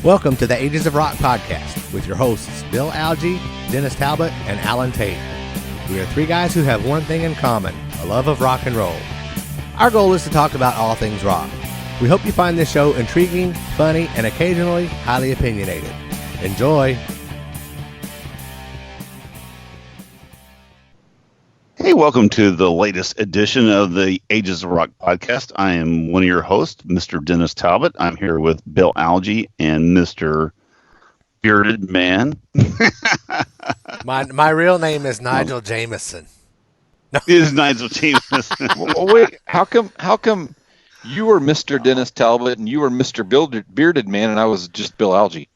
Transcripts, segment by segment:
Welcome to the Ages of Rock podcast with your hosts Bill Algie, Dennis Talbot, and Alan Tate. We are three guys who have one thing in common, a love of rock and roll. Our goal is to talk about all things rock. We hope you find this show intriguing, funny, and occasionally highly opinionated. Enjoy! Hey, welcome to the latest edition of the Ages of Rock podcast. I am one of your hosts, Mr. Dennis Talbot. I'm here with Bill Algie and Mr. Bearded Man. My real name is Nigel Jameson. No. It is Nigel Jameson. Well, wait, how come you were Mr. Dennis Talbot and you were Mr. Bearded Man and I was just Bill Algie?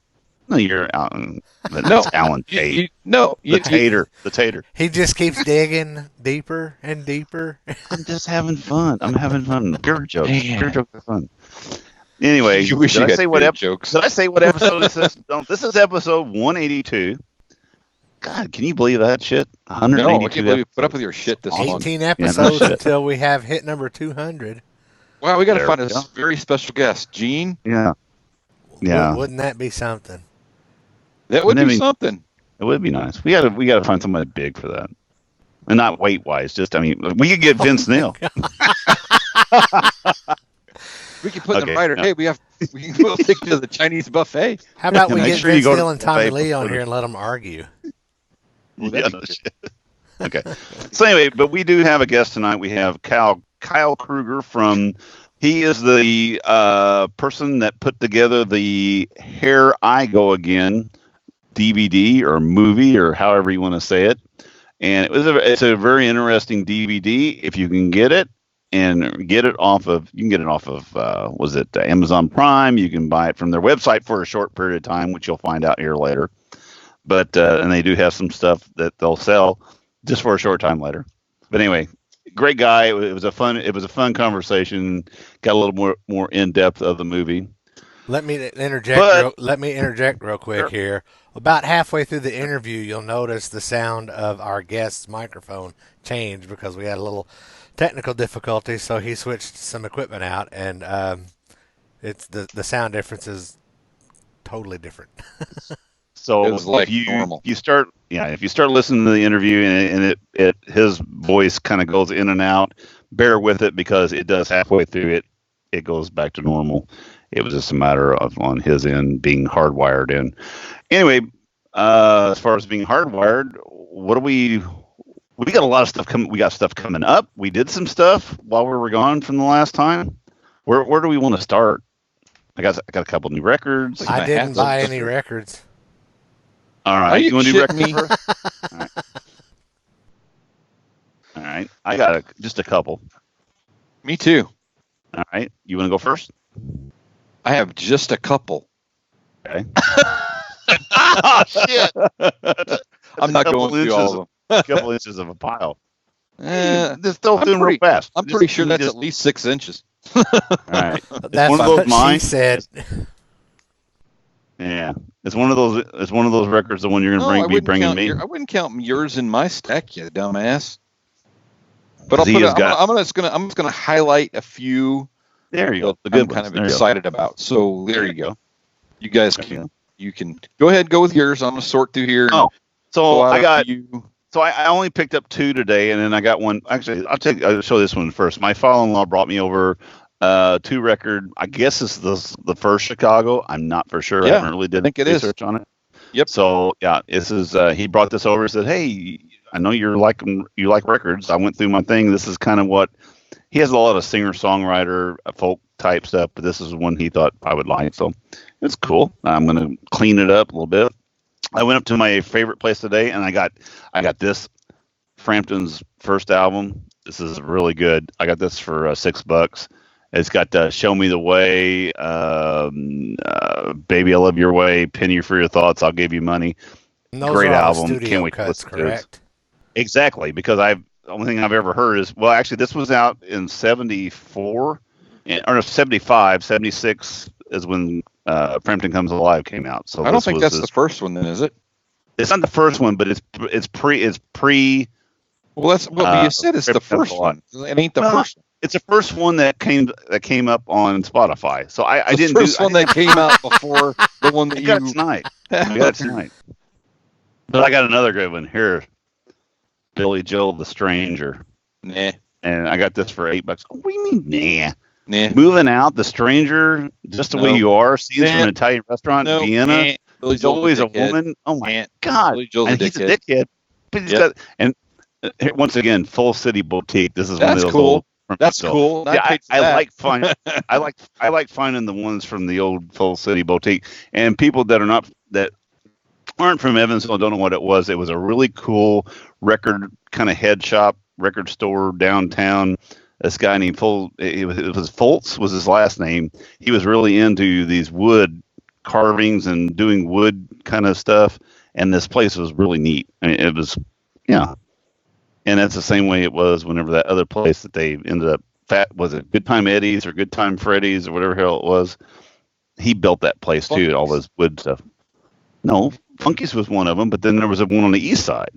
No, you're Alan. That's Alan Tate. The tater. He just keeps digging deeper and deeper. I'm just having fun. Beard jokes. Yeah. Beard jokes are fun. Anyway, did I say what episode this is? No, this is episode 182. God, can you believe that shit? 182. No, I can't believe you put up with your shit this long. 18 episodes until we have hit number 200. Wow, we got to find a very special guest, Gene. Yeah. Wouldn't that be something? That would be something. It would be nice. We got to find somebody big for that, and not weight wise. We could get Vince Neil. We could put them right. Hey, we'll take you to the Chinese buffet. How about we get Vince Neil and Tommy Lee on here and let them argue? Okay. So anyway, but we do have a guest tonight. We have Kyle Kruger from. He is the person that put together the Here I Go Again DVD or movie or however you want to say it, and it's a very interesting DVD if you can get it and get it off of was it Amazon Prime? You can buy it from their website for a short period of time, which you'll find out here later. But and they do have some stuff that they'll sell just for a short time later. But anyway, great guy. It was a fun conversation. Got a little more in depth of the movie. Let me interject real quick here. About halfway through the interview, you'll notice the sound of our guest's microphone change because we had a little technical difficulty. So he switched some equipment out, and it's the sound difference is totally different. So if you start listening to the interview and his voice kind of goes in and out, bear with it because it does halfway through it goes back to normal. It was just a matter of on his end being hardwired in. Anyway, as far as being hardwired, we got a lot of stuff coming. We got stuff coming up. We did some stuff while we were gone from the last time. Where do we want to start? I got a couple new records. I didn't buy any records. All right, you want to do records first? All right. I got just a couple. Me too. All right, you want to go first? I have just a couple. Okay. Oh, shit. I'm not going through all of them. A couple inches of a pile. Just don't do real fast. I'm pretty sure that's at least 6 inches. All right. That's one of those mine. She said. Yeah, it's one of those records. The one you're going to be bringing me. I wouldn't count yours in my stack, you dumbass. But I'm just gonna highlight a few. There you go. I'm kind of excited about. So there you go. You guys can go ahead, go with yours. I'm gonna sort through here. So I only picked up 2 today, and then I got one. Actually, I'll show this one first. My father-in-law brought me over 2 record. I guess it's the first Chicago. I'm not for sure. I haven't really did research on it. Yep. So yeah, this is he brought this over and said, "Hey, I know you like records." I went through my thing. This is kind of what he has, a lot of singer-songwriter, folk type stuff, but this is one he thought I would like. So it's cool. I'm going to clean it up a little bit. I went up to my favorite place today, and I got this Frampton's first album. This is really good. I got this for $6. It's got "Show Me the Way," "Baby I Love Your Way," "Penny for Your Thoughts," "I'll Give You Money." Great album. Can't wait to listen to it. Exactly, because the only thing I've ever heard is, well, actually, this was out in 74, or no, 75, 76 is when Frampton Comes Alive came out. So I don't think that's the first one, then, is it? It's not the first one, but it's pre Well, that's what you said. It's the first one. It ain't the first one. It's the first one that came up on Spotify. So I didn't do the first one that came out before the one that you got tonight. I got tonight. But I got another good one here. Billy Joel the Stranger. Nah. And I got this for $8. What do you mean, nah? Nah. Moving Out, The Stranger, Just the Way You Are, Scenes from an Italian Restaurant in Vienna. Billy's always a woman. Oh my God! And he's a dickhead. But he's got, and once again, Full City Boutique. This is one of those cool. That's cool. Yeah, I like finding I like finding the ones from the old Full City Boutique, and people that aren't from Evansville don't know what it was. It was a really cool record kind of head shop, record store downtown. This guy named it was Foltz was his last name. He was really into these wood carvings and doing wood kind of stuff, and this place was really neat. I mean, it was, and that's the same way it was whenever that other place that they ended up was it Good Time Eddie's or Good Time Freddy's or whatever hell it was. He built that place too, all this wood stuff. No, Funky's was one of them, but then there was one on the east side.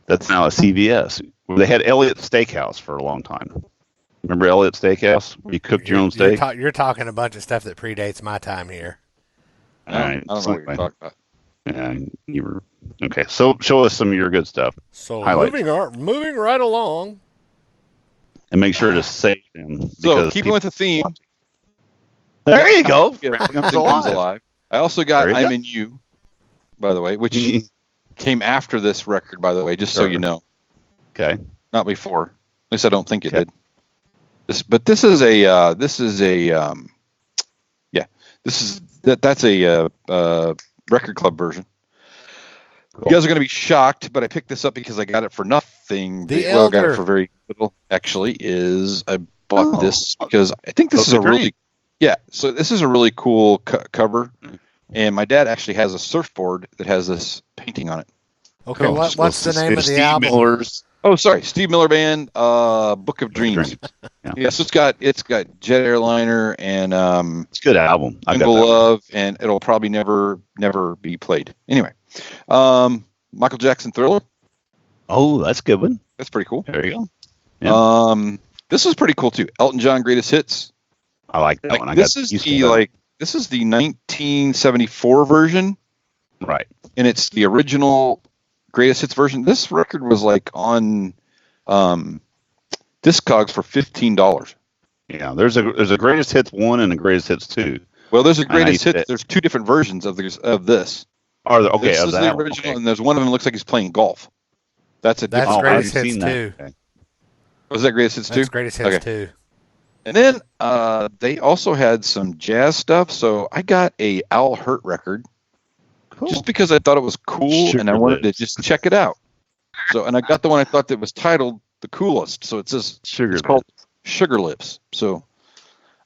That's now a CVS where they had Elliot's Steakhouse for a long time. Remember Elliot's Steakhouse where you cooked your own steak? You're talking a bunch of stuff that predates my time here. All right, I don't know what you're talking about. Yeah, you were okay. So show us some of your good stuff. So moving right along, and make sure to save them. So keeping with the theme. There you go. Comes alive. I also got I'm in You, by the way, which came after this record, by the way, just so you know. Okay. Not before. At least I don't think it did. This is a record club version. Cool. You guys are going to be shocked, but I picked this up because I got it for nothing. I got it for very little. Actually, I bought this because I think this is a really So this is a really cool cover, and my dad actually has a surfboard that has this painting on it. Okay, what's the name of the album? Miller's. Oh, sorry, Steve Miller Band, Book of Dreams. So it's got Jet Airliner and it's a good album. Jungle Love, and it'll probably never be played. Anyway, Michael Jackson Thriller. Oh, that's a good one. That's pretty cool. There you go. Yeah. This is pretty cool too. Elton John Greatest Hits. I like that one. This is the 1974 version, right? And it's the original Greatest Hits version. This record was like on Discogs for $15. Yeah, there's a Greatest Hits 1 and a Greatest Hits 2. Well, there's a Greatest Hits. There's two different versions of this. Are there? Okay, this is the original, and there's one of them that looks like he's playing golf. That's Greatest Hits 2. Okay. Was that Greatest Hits 2? That's Greatest Hits 2. And then they also had some jazz stuff. So I got a Al Hirt record. Cool. Just because I thought it was cool and I wanted to just check it out. So, and I got the one I thought that was titled The Coolest. So it's called Sugar Lips. So,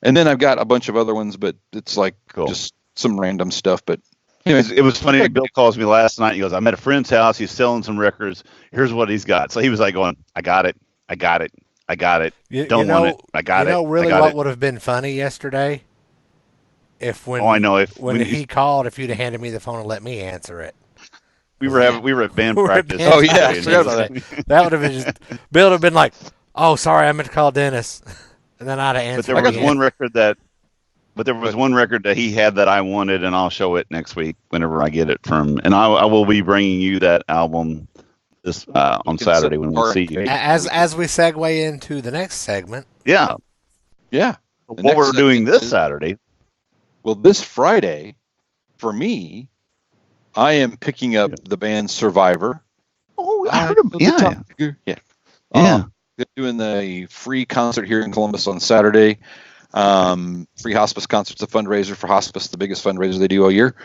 and then I've got a bunch of other ones, but it's like just some random stuff. But anyways, it was funny. Bill calls me last night. He goes, I'm at a friend's house. He's selling some records. Here's what he's got. So he was like going, I got it. I got it. I got it. Don't want it. I got it. You know really what would have been funny yesterday? When he called, if you'd have handed me the phone and let me answer it. We were at band practice. Oh yeah, I forgot about that. That would have been Bill would have been like, "Oh, sorry, I meant to call Dennis," and then I'd have answered. But there was one record that he had that I wanted, and I'll show it next week whenever I get it from. And I will be bringing you that album this on Saturday when we see you. As we segue into the next segment. Yeah. What we're doing this Saturday. Well, this Friday, for me, I am picking up the band Survivor. Oh, I heard of Yeah. They're doing the free concert here in Columbus on Saturday. Free hospice concert's a fundraiser for hospice, the biggest fundraiser they do all year.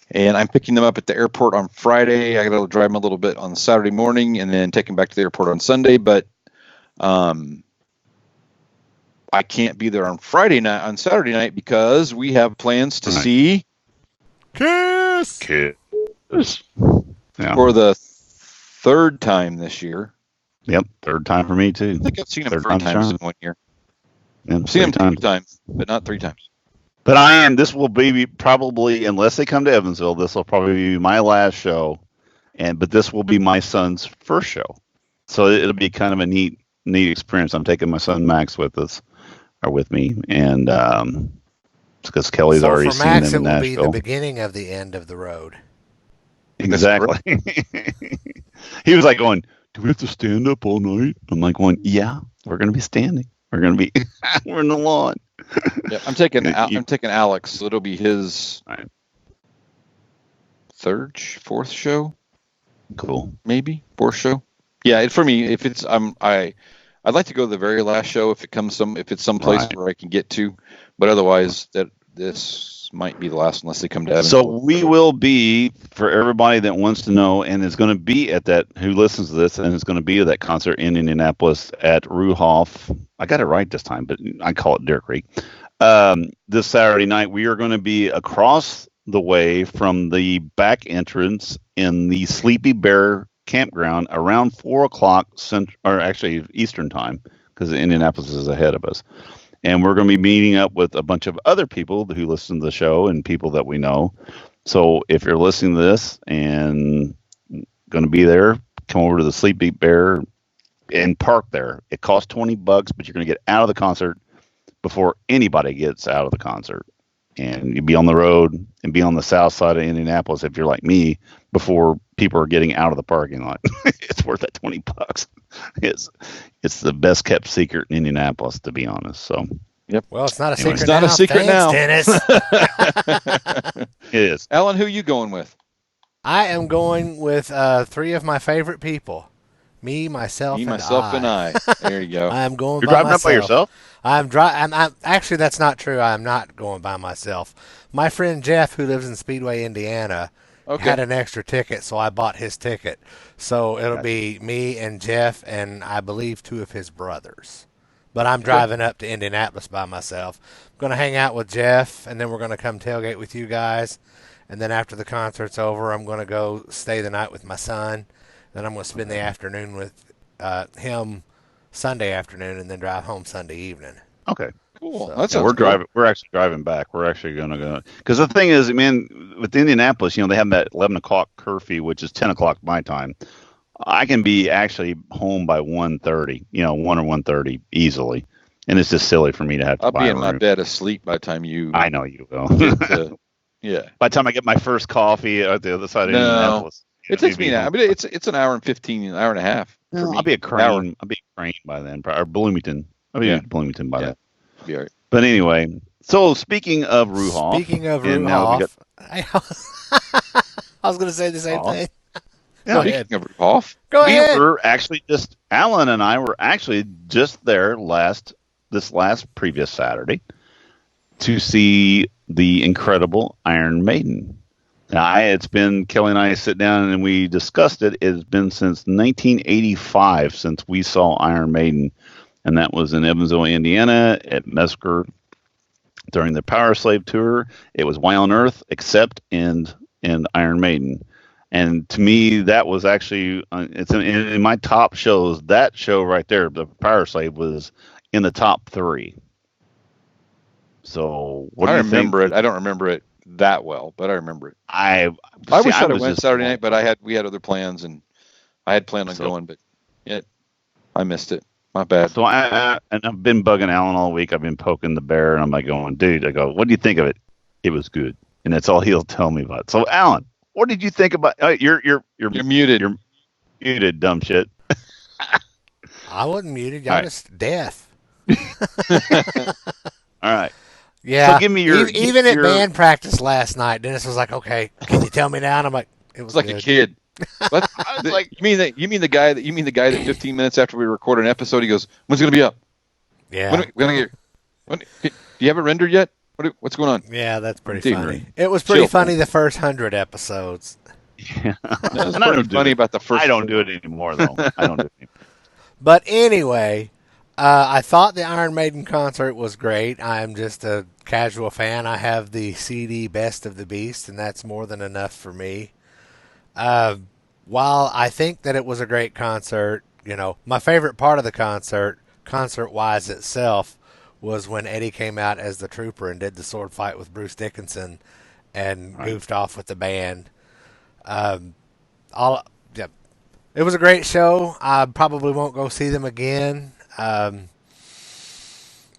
And I'm picking them up at the airport on Friday. I got to drive them a little bit on Saturday morning and then take them back to the airport on Sunday. But I can't be there on Saturday night because we have plans to see Kiss for the third time this year. Yep, third time for me too. I think I've seen them 3 times in 1 year. Yeah, I've seen them 2 times, but not 3 times. But this will be probably, unless they come to Evansville, this will probably be my last show. But this will be my son's first show. So it'll be kind of a neat experience. I'm taking my son Max with me, and because Kelly's already for seen Max, them it in will be the Nashville. beginning of the end of the road. Exactly. He was like going, "Do we have to stand up all night?" I'm like going, "Yeah, we're going to be standing. We're going to be we're in the lawn." Yeah, I'm taking Alex. So it'll be his Right. fourth show, Cool. maybe fourth show. Yeah, for me, if it's I'd like to go to the very last show if it's someplace Right. where I can get to, but otherwise this might be the last unless they come to Evansville. So we will be, for everybody that wants to know and is going to be at that, who listens to this and is going to be at that concert in Indianapolis at Ruhoff. I got it right this time, but I call it Deer Creek. This Saturday night, we are going to be across the way from the back entrance in the Sleepy Bear campground around 4 o'clock Eastern time, because Indianapolis is ahead of us. And we're going to be meeting up with a bunch of other people who listen to the show and people that we know. So if you're listening to this and going to be there, come over to the Sleepy Bear and park there. It costs $20, but you're going to get out of the concert before anybody gets out of the concert. And you'll be on the road and be on the south side of Indianapolis, if you're like me, before people are getting out of the parking lot. It's worth that $20. It's the best kept secret in Indianapolis, to be honest. So, yep. Well, it's not a Anyway. secret. It's not now. a secret Thanks, now. Dennis. It is. Alan, who are you going with? I am going with 3 of my favorite people. Me, myself, and I. There you go. I am going You're by driving myself. up by yourself? I'm actually, that's not true. I'm not going by myself. My friend Jeff, who lives in Speedway, Indiana, had an extra ticket, so I bought his ticket. So it'll be me and Jeff and I believe 2 of his brothers. But I'm driving up to Indianapolis by myself. I'm going to hang out with Jeff, and then we're going to come tailgate with you guys. And then after the concert's over, I'm going to go stay the night with my son. Then I'm going to spend the afternoon with him Sunday afternoon, and then drive home Sunday evening. Okay. Cool. So, we're actually driving back. We're actually going to go, because the thing is, man, with Indianapolis, they have that 11 o'clock curfew, which is 10 o'clock my time. I can be actually home by 1:30, 1 or 1:30 easily, and it's just silly for me to have to. I'll be in my bed asleep by the time you. I know you will. Yeah. By the time I get my first coffee at the other side of Indianapolis, it takes me an hour. I mean, it's an hour and 15, an hour and a half. I'll be a Crane. I'll be a Crane by then, or Bloomington. I'll be at Bloomington by then. Be all right. But anyway, so speaking of Ruhoff. I was going to say the same thing. Yeah. Speaking of Ruhoff, ahead. Were actually Alan and I were actually just there previous Saturday to see the incredible Iron Maiden. Now, it's been Kelly and I sit down and we discussed it. It's been since 1985 since we saw Iron Maiden, and that was in Evansville, Indiana, at Mesker during the Power Slave tour. It was Why on Earth except in Iron Maiden. And to me, that was actually, it's in my top shows, that show right there, the Power Slave, was in the top 3. So, what do you think? remember it. I don't remember it that well, but I remember it. I wish I went Saturday night, but we had other plans, and I had planned on going, but I missed it. My bad. So I've been bugging Alan all week. I've been poking the bear, and I'm like going, dude, I go, what do you think of it? It was good. And that's all he'll tell me about. So, Alan, what did you think about you're muted. You're muted, dumb shit. I wasn't muted. Y'all just deaf. All right. Yeah. So give me your even at band practice last night, Dennis was like, "Okay, can you tell me now?" And I'm like, "It was like good." a kid." What? I was like, you mean the guy that 15 minutes after we record an episode, he goes, "When's it gonna be up?" Yeah. Do you have it rendered yet? What's going on? Yeah, that's pretty funny. It was pretty funny the first 100 episodes. Yeah. That's pretty funny about the first. I don't do it anymore, though. I don't do it anymore. But anyway, I thought the Iron Maiden concert was great. I'm just a casual fan. I have the CD Best of the Beast, and that's more than enough for me. While I think that it was a great concert, my favorite part of the concert-wise itself, was when Eddie came out as the Trooper and did the sword fight with Bruce Dickinson and goofed off with the band. It was a great show. I probably won't go see them again.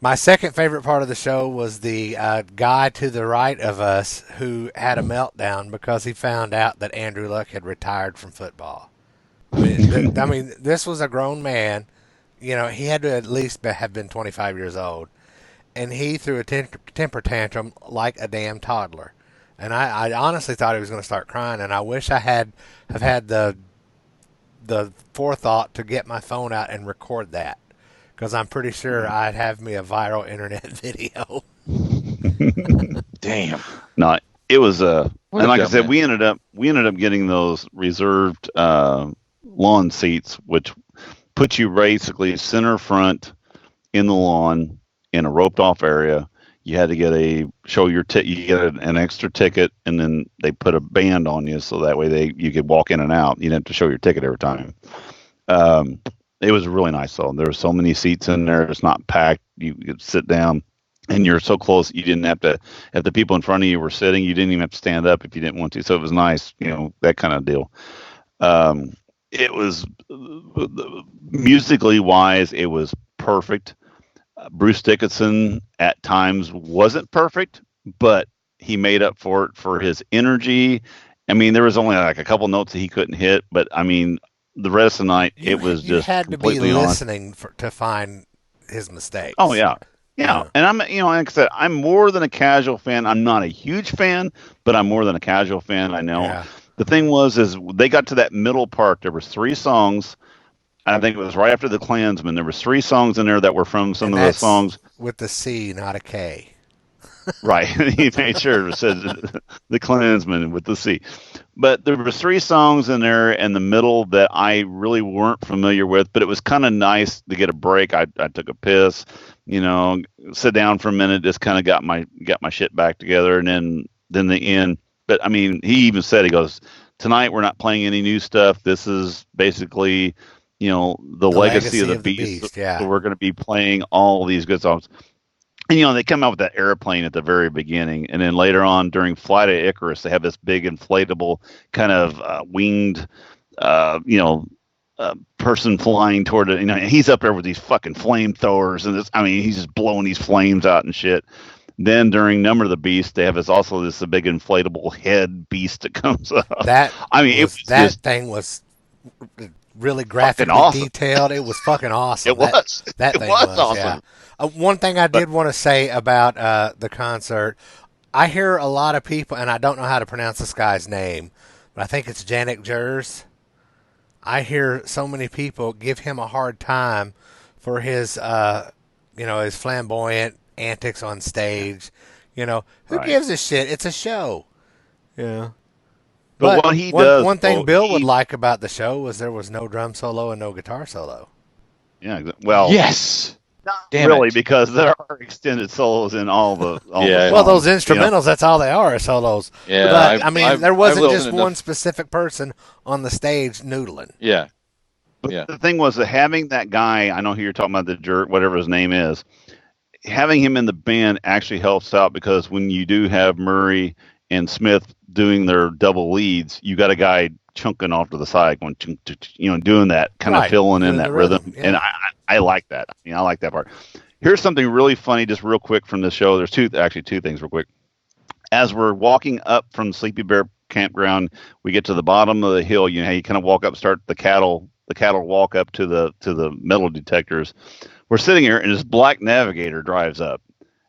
My second favorite part of the show was the guy to the right of us who had a meltdown because he found out that Andrew Luck had retired from football. I mean, this was a grown man. You know, he had to at least have been 25 years old. And he threw a temper tantrum like a damn toddler. And I honestly thought he was going to start crying. And I wish I have had the forethought to get my phone out and record that. Because I'm pretty sure I'd have me a viral internet video. Damn. No, it was and like I said, man. we ended up getting those reserved lawn seats, which put you basically center front in the lawn in a roped off area. You had to get you get an extra ticket, and then they put a band on you so that way you could walk in and out. You didn't have to show your ticket every time. It was really nice though. There were so many seats in there. It's not packed. You could sit down, and you're so close. You didn't have to. If the people in front of you were sitting, you didn't even have to stand up if you didn't want to. So it was nice, that kind of deal. It was musically wise. It was perfect. Bruce Dickinson at times wasn't perfect, but he made up for it for his energy. I mean, there was only like a couple notes that he couldn't hit, but I mean, the rest of the night it was just had to be listening to find his mistakes. Oh yeah. And I'm, like I said, I'm more than a casual fan. I'm not a huge fan, but I'm more than a casual fan. I know. Yeah. The thing is they got to that middle part. There was 3 songs. I think it was right after the Klansman. There was 3 songs in there that were from some of those songs with the C, not a K. Right. He made sure it said the Klansman with the C. But there were 3 songs in there in the middle that I really weren't familiar with, but it was kind of nice to get a break. I took a piss, sit down for a minute, just kind of got my shit back together, and then the end. But I mean, he even said, he goes, tonight we're not playing any new stuff. This is basically, the legacy of the Beast. Yeah. So we're going to be playing all these good songs. And, they come out with that airplane at the very beginning. And then later on during Flight of Icarus, they have this big inflatable kind of winged, person flying toward it. And he's up there with these fucking flamethrowers. And he's just blowing these flames out and shit. Then during Number of the Beast, they have this big inflatable head beast that comes up. Thing was really graphically awesome. Detailed. It was fucking awesome. It was. That thing was awesome. Yeah. One thing I did want to say about the concert, I hear a lot of people, and I don't know how to pronounce this guy's name, but I think it's Janik Jers. I hear so many people give him a hard time for his, his flamboyant antics on stage. Who gives a shit? It's a show. Yeah. But what he does. One thing Bill would like about the show was there was no drum solo and no guitar solo. Yeah. Well. Yes. Not really, because there are extended solos in all the. Well, those instrumentals, that's all they are solos. Yeah. But, there wasn't just one specific person on the stage noodling. Yeah. But the thing was that having that guy, I know who you're talking about, the jerk, whatever his name is, having him in the band actually helps out, because when you do have Murray and Smith doing their double leads, you got a guy chunking off to the side, going, doing that, kind of filling in that rhythm. Yeah. And I like that. I like that part. Here's something really funny, just real quick from the show. There's two things real quick. As we're walking up from Sleepy Bear Campground, we get to the bottom of the hill. You kind of walk up, start the cattle walk up to the metal detectors. We're sitting here, and this black Navigator drives up.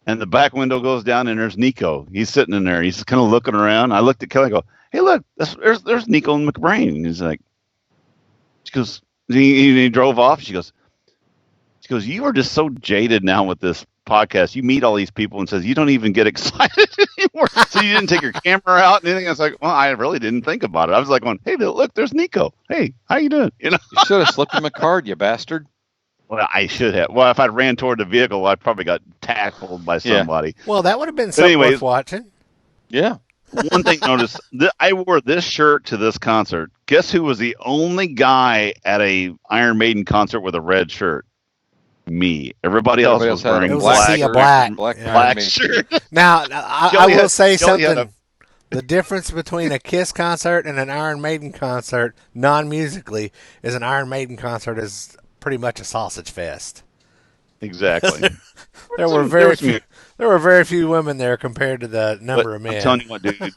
And the back window goes down, and there's Nico. He's sitting in there. He's kind of looking around. I looked at Kelly and go, hey, look, there's Nico and McBrain. And he's like, she goes, he drove off. She goes, you are just so jaded now with this podcast. You meet all these people and says, you don't even get excited anymore. So you didn't take your camera out and anything. I was like, well, I really didn't think about it. I was like, going, hey, look, there's Nico. Hey, how you doing? You should have slipped him a card, you bastard. Well, I should have. Well, if I'd ran toward the vehicle, I probably got tackled by somebody. Well, that would have been something worth watching. Yeah. One thing, notice, I wore this shirt to this concert. Guess who was the only guy at a Iron Maiden concert with a red shirt? Me. Everybody else was wearing black shirt. Now, I will say something. The difference between a Kiss concert and an Iron Maiden concert, non-musically, is an Iron Maiden concert is pretty much a sausage fest. Exactly. There were very few women there compared to the number of men. I'm telling you what, dude.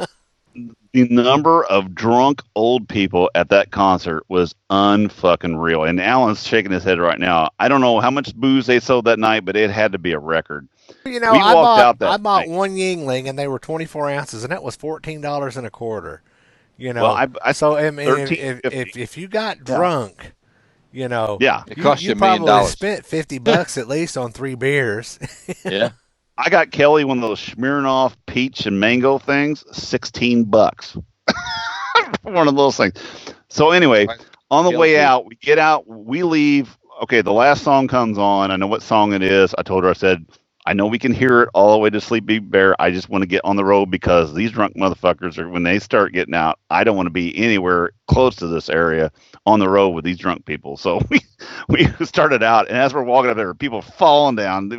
The number of drunk old people at that concert was unfucking real. And Alan's shaking his head right now. I don't know how much booze they sold that night, but it had to be a record. You know, I bought one Yingling, and they were 24 ounces, and that was $14 and a quarter. You know, well, I mean, if you got drunk, you know, it cost you $1 million. Probably spent $50 at least on 3 beers. Yeah. I got Kelly one of those Smirnoff peach and mango things, $16. One of those things. So anyway, on the way out, we get out, we leave. Okay, the last song comes on. I know what song it is. I told her, I said, I know we can hear it all the way to Sleepy Bear. I just want to get on the road because these drunk motherfuckers when they start getting out, I don't want to be anywhere close to this area on the road with these drunk people. So we started out, and as we're walking up there, people falling down.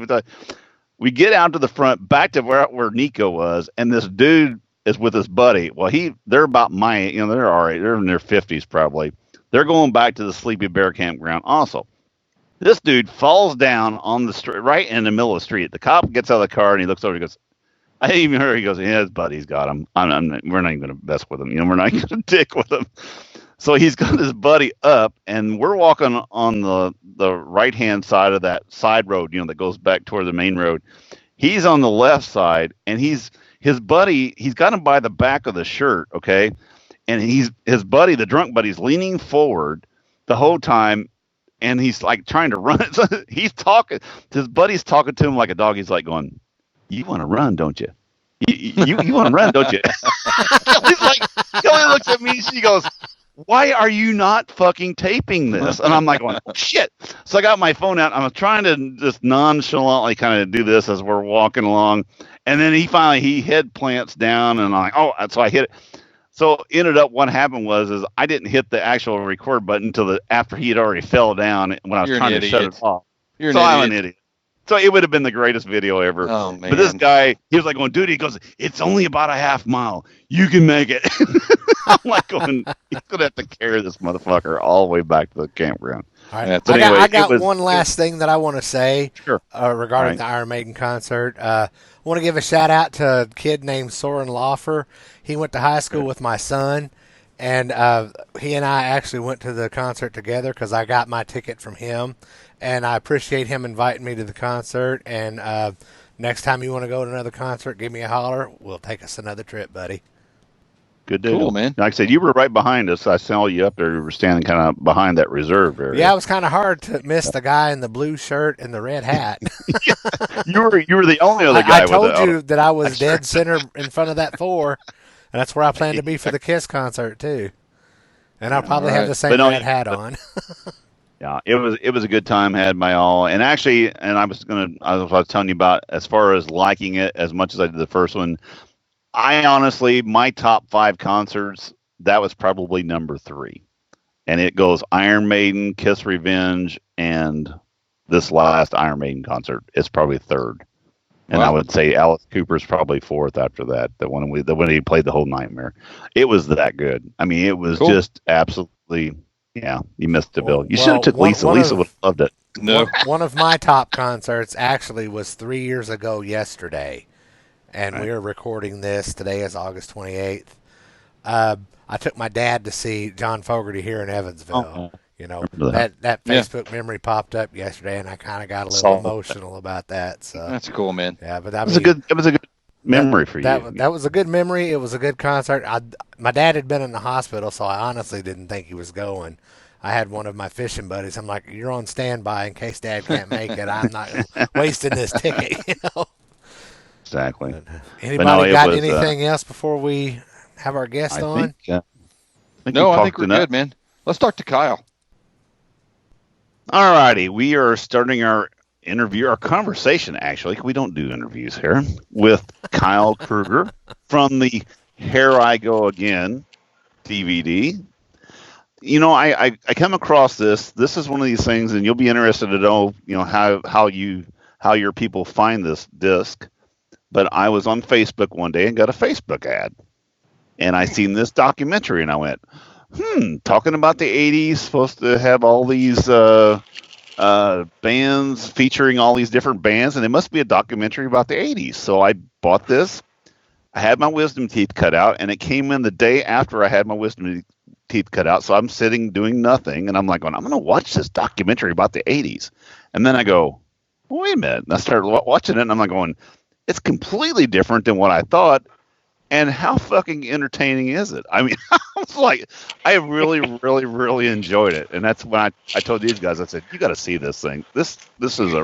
We get out to the front, back to where Nico was, and this dude is with his buddy. Well, they're about my, they're all right. They're in their 50s probably. They're going back to the Sleepy Bear campground also. This dude falls down on the street, right in the middle of the street. The cop gets out of the car and he looks over and he goes, I didn't even hear. He goes, yeah, his buddy's got him. We're not even going to mess with him. We're not going to dick with him. So he's got his buddy up, and we're walking on the right-hand side of that side road, that goes back toward the main road. He's on the left side, and his buddy, he's got him by the back of the shirt, okay? And his buddy, the drunk buddy's leaning forward the whole time, and he's like trying to run. So he's talking. His buddy's talking to him like a dog. He's like going, "You want to run, don't you? You want to run, don't you?" Kelly looks at me. She goes, "Why are you not fucking taping this?" And I'm like going, "Oh, shit." So I got my phone out. I'm trying to just nonchalantly kind of do this as we're walking along. And then he head plants down, and I'm like, "Oh," so I hit it. So ended up what happened was I didn't hit the actual record button until after he had already fell down when I was trying to shut it off. I'm an idiot. So it would have been the greatest video ever. Oh, man. But this guy, he was like going, "Dude," he goes, "It's only about a half mile. You can make it." I'm like going, he's going to have to carry this motherfucker all the way back to the campground. All right. I got one last thing that I want to say regarding the Iron Maiden concert. I want to give a shout out to a kid named Soren Laufer. He went to high school with my son, and he and I actually went to the concert together because I got my ticket from him, and I appreciate him inviting me to the concert. And next time you want to go to another concert, give me a holler. We'll take us another trip, buddy. Good deal. Cool, man. Like I said, you were right behind us. I saw you up there. You were standing kind of behind that reserve area. Yeah, it was kind of hard to miss the guy in the blue shirt and the red hat. You were the only other guy. I told you that I was dead center in front of that floor, and that's where I plan to be for the Kiss concert too. And I'll probably have the same red hat on. Yeah, it was a good time had by all. And actually, I was telling you about as far as liking it as much as I did the first one. I honestly, my top 5 concerts, that was probably number 3. And it goes Iron Maiden, Kiss Revenge, and this last Iron Maiden concert is probably 3rd. And I would say Alice Cooper's probably 4th after that, when he played the whole Nightmare. It was that good. I mean, it was just absolutely, you missed the bill. You should have took Lisa. Lisa would have loved it. No. One of my top concerts actually was 3 years ago yesterday. And we're recording this. Today is August 28th. I took my dad to see John Fogerty here in Evansville. That Facebook memory popped up yesterday, and I kind of got a little emotional about that. So that's cool, man. Yeah, but it was a good memory for you. That was a good memory. It was a good concert. My dad had been in the hospital, so I honestly didn't think he was going. I had one of my fishing buddies. I'm like, "You're on standby in case Dad can't make it. I'm not wasting this ticket." Exactly. Anybody got anything else before we have our guest on? I think we're good, man. Let's talk to Kyle. All righty. We are starting our conversation, actually. We don't do interviews here, with Kyle Kruger from the Here I Go Again DVD. I come across this. This is one of these things, and you'll be interested to know, how your people find this disc. But I was on Facebook one day and got a Facebook ad. and I seen this documentary, and I went, talking about the '80s, supposed to have all these bands featuring all these different bands, and it must be a documentary about the '80s. So I bought this. I had my wisdom teeth cut out, and it came in the day after I had my wisdom teeth cut out. So I'm sitting doing nothing, and I'm like, I'm going to watch this documentary about the '80s, and then I go, wait a minute. And I started watching it, and I'm like going, it's completely different than what I thought. And how fucking entertaining is it? I mean, I was like, I really, really, really enjoyed it. And that's when I told these guys, I said, you got to see this thing. This is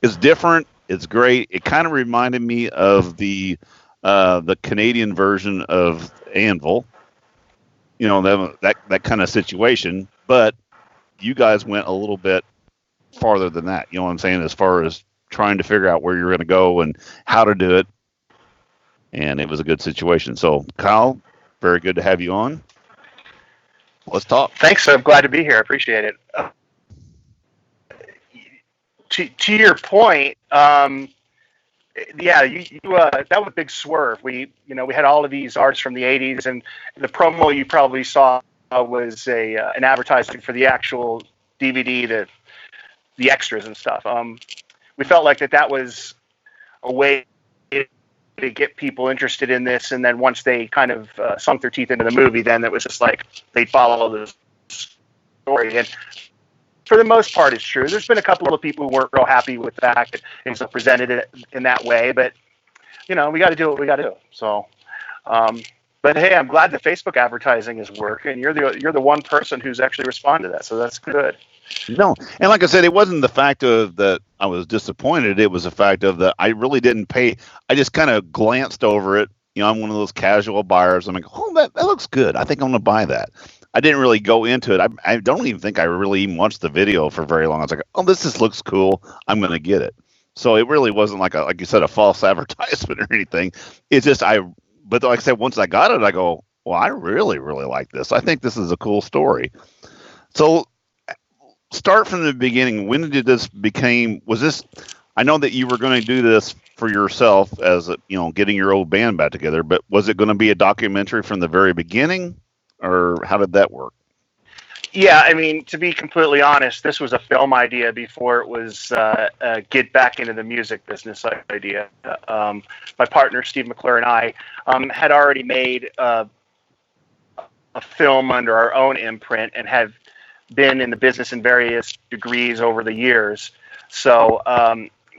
it's different. It's great. It kind of reminded me of the Canadian version of Anvil, that kind of situation. But you guys went a little bit farther than that. You know what I'm saying? As far as trying to figure out where you're going to go and how to do it. And it was a good situation. So, Kyle, very good to have you on. Let's talk. Thanks. I'm glad to be here. I appreciate it. To your point, that was a big swerve. We had all of these artists from the '80s, and the promo you probably saw was an advertising for the actual DVD, the extras and stuff. We felt like that was a way to get people interested in this, and then once they kind of sunk their teeth into the movie, then it was just like they'd follow the story. And for the most part, it's true. There's been a couple of people who weren't real happy with the fact that things are presented it in that way, but we got to do what we got to do. So, but hey, I'm glad the Facebook advertising is working. You're the one person who's actually responded to that, so that's good. No, and like I said, it wasn't the fact of that I was disappointed. It was the fact of that I really didn't pay. I just kind of glanced over it. I'm one of those casual buyers. I'm like, that looks good. I think I'm going to buy that. I didn't really go into it. I don't even think I really even watched the video for very long. I was like, this just looks cool. I'm going to get it. So it really wasn't like you said, a false advertisement or anything. It's just but like I said, once I got it, I go, well, I really, really like this. I think this is a cool story. So start from the beginning. When did this was this, I know that you were going to do this for yourself as getting your old band back together, but was it going to be a documentary from the very beginning, or how did that work? Yeah, I mean, to be completely honest, this was a film idea before it was get back into the music business idea. My partner, Steve McClure, and I had already made a film under our own imprint and have been in the business in various degrees over the years. So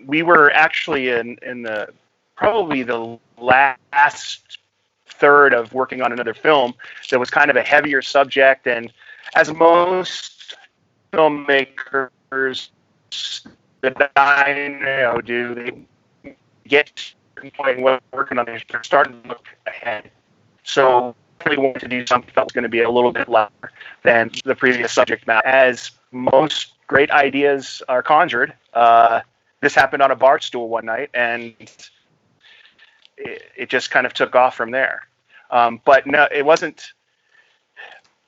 we were actually in the probably the last third of working on another film that was kind of a heavier subject, and as most filmmakers that I know do, they get to the point where working on it, they're starting to look ahead. So we wanted to do something that was going to be a little bit louder than the previous subject matter. As most great ideas are conjured, this happened on a bar stool one night, and it just kind of took off from there. But no, it wasn't.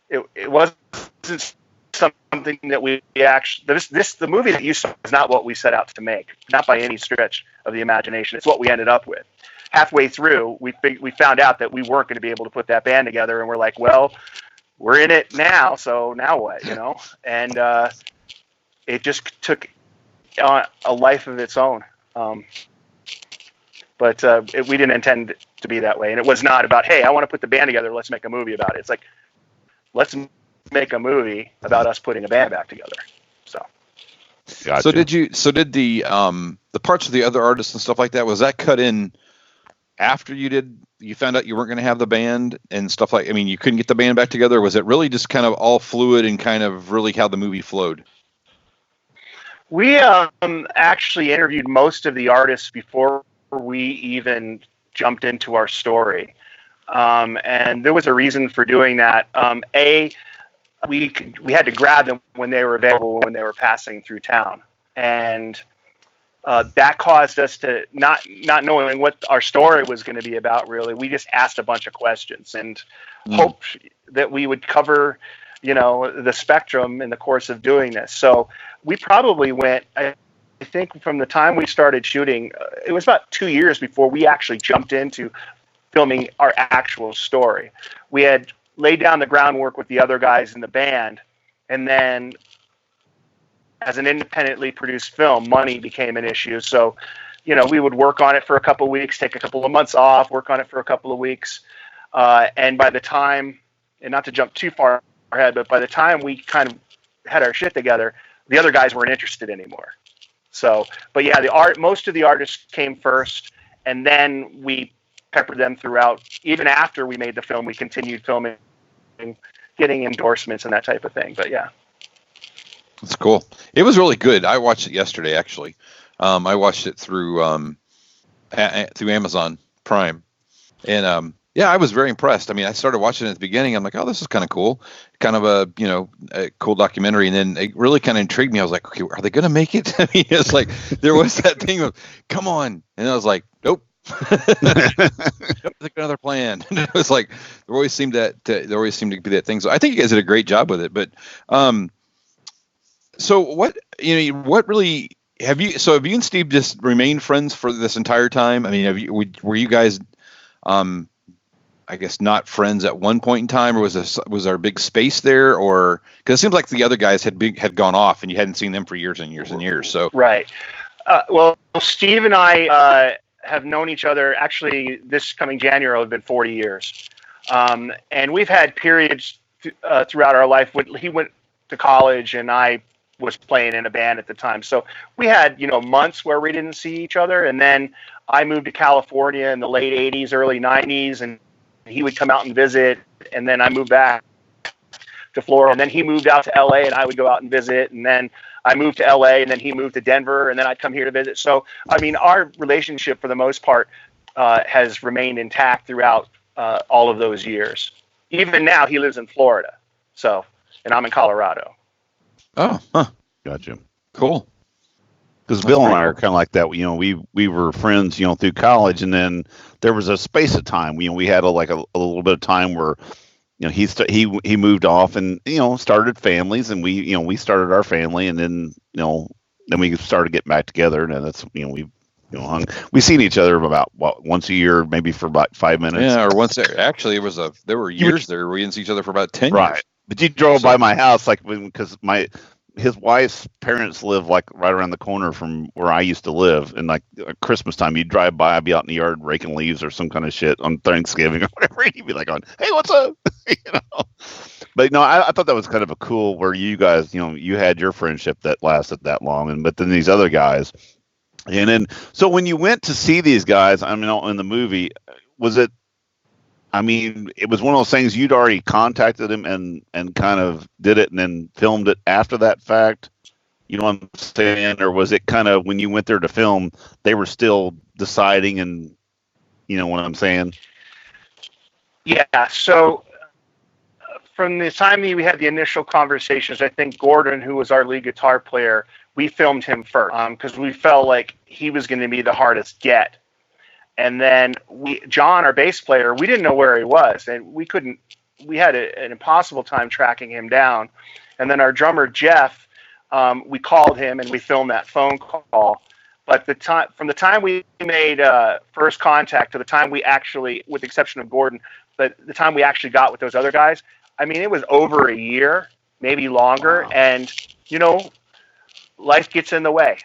It wasn't something that we actually. The movie that you saw is not what we set out to make, not by any stretch of the imagination. It's what we ended up with. Halfway through, we found out that we weren't going to be able to put that band together, and we're like, well, we're in it now, so now what, And it just took a life of its own. But we didn't intend it to be that way, and it was not about, hey, I want to put the band together, let's make a movie about it. It's like, let's make a movie about us putting a band back together. So. Gotcha. So did the parts of the other artists and stuff like that, was that cut in after you found out you weren't going to have the band and stuff you couldn't get the band back together? Or was it really just kind of all fluid and kind of really how the movie flowed? We actually interviewed most of the artists before we even jumped into our story. And there was a reason for doing that. We had to grab them when they were available, when they were passing through town. And that caused us to not knowing what our story was going to be about, really. We just asked a bunch of questions and hoped that we would cover, the spectrum in the course of doing this. So we probably went, I think from the time we started shooting, it was about 2 years before we actually jumped into filming our actual story. We had laid down the groundwork with the other guys in the band, and then as an independently produced film, money became an issue. So, we would work on it for a couple of weeks, take a couple of months off, work on it for a couple of weeks. And by the time, and not to jump too far ahead, but by the time we kind of had our shit together, the other guys weren't interested anymore. So, but yeah, most of the artists came first, and then we peppered them throughout. Even after we made the film, we continued filming, getting endorsements and that type of thing. But yeah. That's cool. It was really good. I watched it yesterday, actually. I watched it through Amazon Prime, and yeah, I was very impressed. I mean, I started watching it at the beginning. I'm like, oh, this is kind of cool, kind of a cool documentary. And then it really kind of intrigued me. I was like, okay, are they going to make it? I mean, it's like there was that thing of, come on, and I was like, nope. Nope, another plan. And it was like there always seemed to be that thing. So I think you guys did a great job with it. But so what really have you and Steve just remained friends for this entire time? I mean, were you guys I guess not friends at one point in time, or was there a big space there, or because it seems like the other guys had gone off and you hadn't seen them for years and years and years. So right. Well, Steve and I have known each other. Actually, this coming January have been 40 years, and we've had periods throughout our life. He went to college, and I was playing in a band at the time. So we had months where we didn't see each other, and then I moved to California in the late 80s, early 90s, and he would come out and visit, and then I moved back to Florida, and then he moved out to LA, and I would go out and visit, and then I moved to LA, and then he moved to Denver, and then I'd come here to visit. So, I mean, our relationship for the most part has remained intact throughout all of those years. Even now, he lives in Florida, so, and I'm in Colorado. Oh, huh. Gotcha. Cool. Because Bill and I are kind of like that. We were friends, through college, and then there was a space of time. We had a little bit of time where, he moved off and started families, and we started our family, and then then we started getting back together, and that's we seen each other about once a year, maybe for about 5 minutes. Yeah, or once. Actually, there were years there we didn't see each other for about 10 years. Right, but you drove by my house because his wife's parents live like right around the corner from where I used to live. And like at Christmas time, you'd drive by, I'd be out in the yard raking leaves or some kind of shit on Thanksgiving or whatever. And you'd be like, hey, what's up? But I thought that was kind of a cool where you guys, you had your friendship that lasted that long. But then these other guys. And then, so when you went to see these guys, in the movie, was it, it was one of those things you'd already contacted him and kind of did it and then filmed it after that fact. You know what I'm saying? Or was it kind of when you went there to film, they were still deciding and you know what I'm saying? Yeah. So from the time we had the initial conversations, I think Gordon, who was our lead guitar player, we filmed him first because we felt like he was going to be the hardest get. And then John, our bass player, we didn't know where he was, and we had an impossible time tracking him down. And then our drummer, Jeff, we called him and we filmed that phone call. But from the time we made first contact to the time we actually, with the exception of Gordon, but the time we actually got with those other guys, it was over a year, maybe longer. Wow. And, life gets in the way.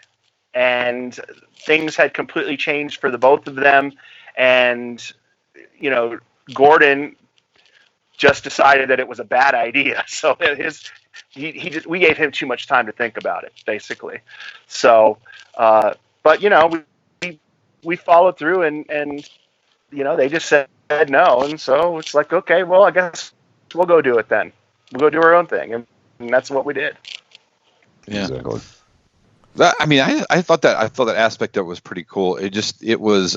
And things had completely changed for the both of them. And, Gordon just decided that it was a bad idea. So we gave him too much time to think about it, basically. So, but, we followed through and they just said no. And so it's like, okay, well, I guess we'll go do it then. We'll go do our own thing. And that's what we did. Yeah. Exactly. I thought that aspect of it was pretty cool. It was,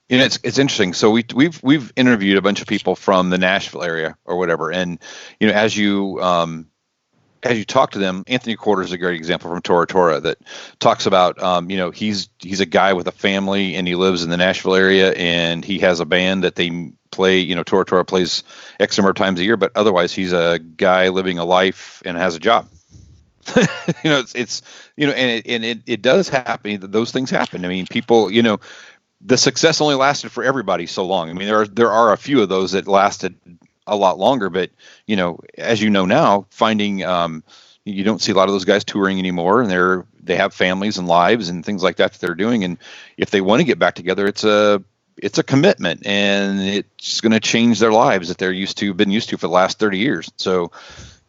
it's interesting. So we've interviewed a bunch of people from the Nashville area or whatever. And, as you talk to them, Anthony Quarter is a great example from Tora Tora that talks about, he's a guy with a family and he lives in the Nashville area and he has a band that they play, Tora Tora plays X number of times a year, but otherwise he's a guy living a life and has a job. It does happen. Those things happen. People, the success only lasted for everybody so long. I mean, there are a few of those that lasted a lot longer, but as you know now, finding you don't see a lot of those guys touring anymore, and they have families and lives and things like that they're doing. And if they want to get back together, it's a commitment, and it's going to change their lives that they're been used to for the last 30 years. So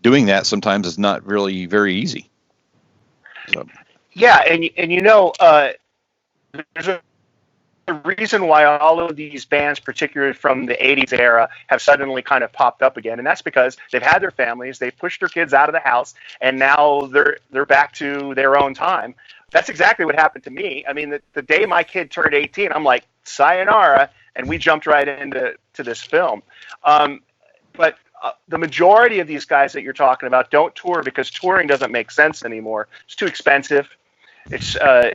doing that sometimes is not really very easy. So. Yeah, and there's a reason why all of these bands, particularly from the 80s era, have suddenly kind of popped up again, and that's because they've had their families, they've pushed their kids out of the house, and now they're back to their own time. That's exactly what happened to me. I mean, the day my kid turned 18, I'm like, sayonara, and we jumped right into this film. But the majority of these guys that you're talking about don't tour because touring doesn't make sense anymore. It's too expensive. It's a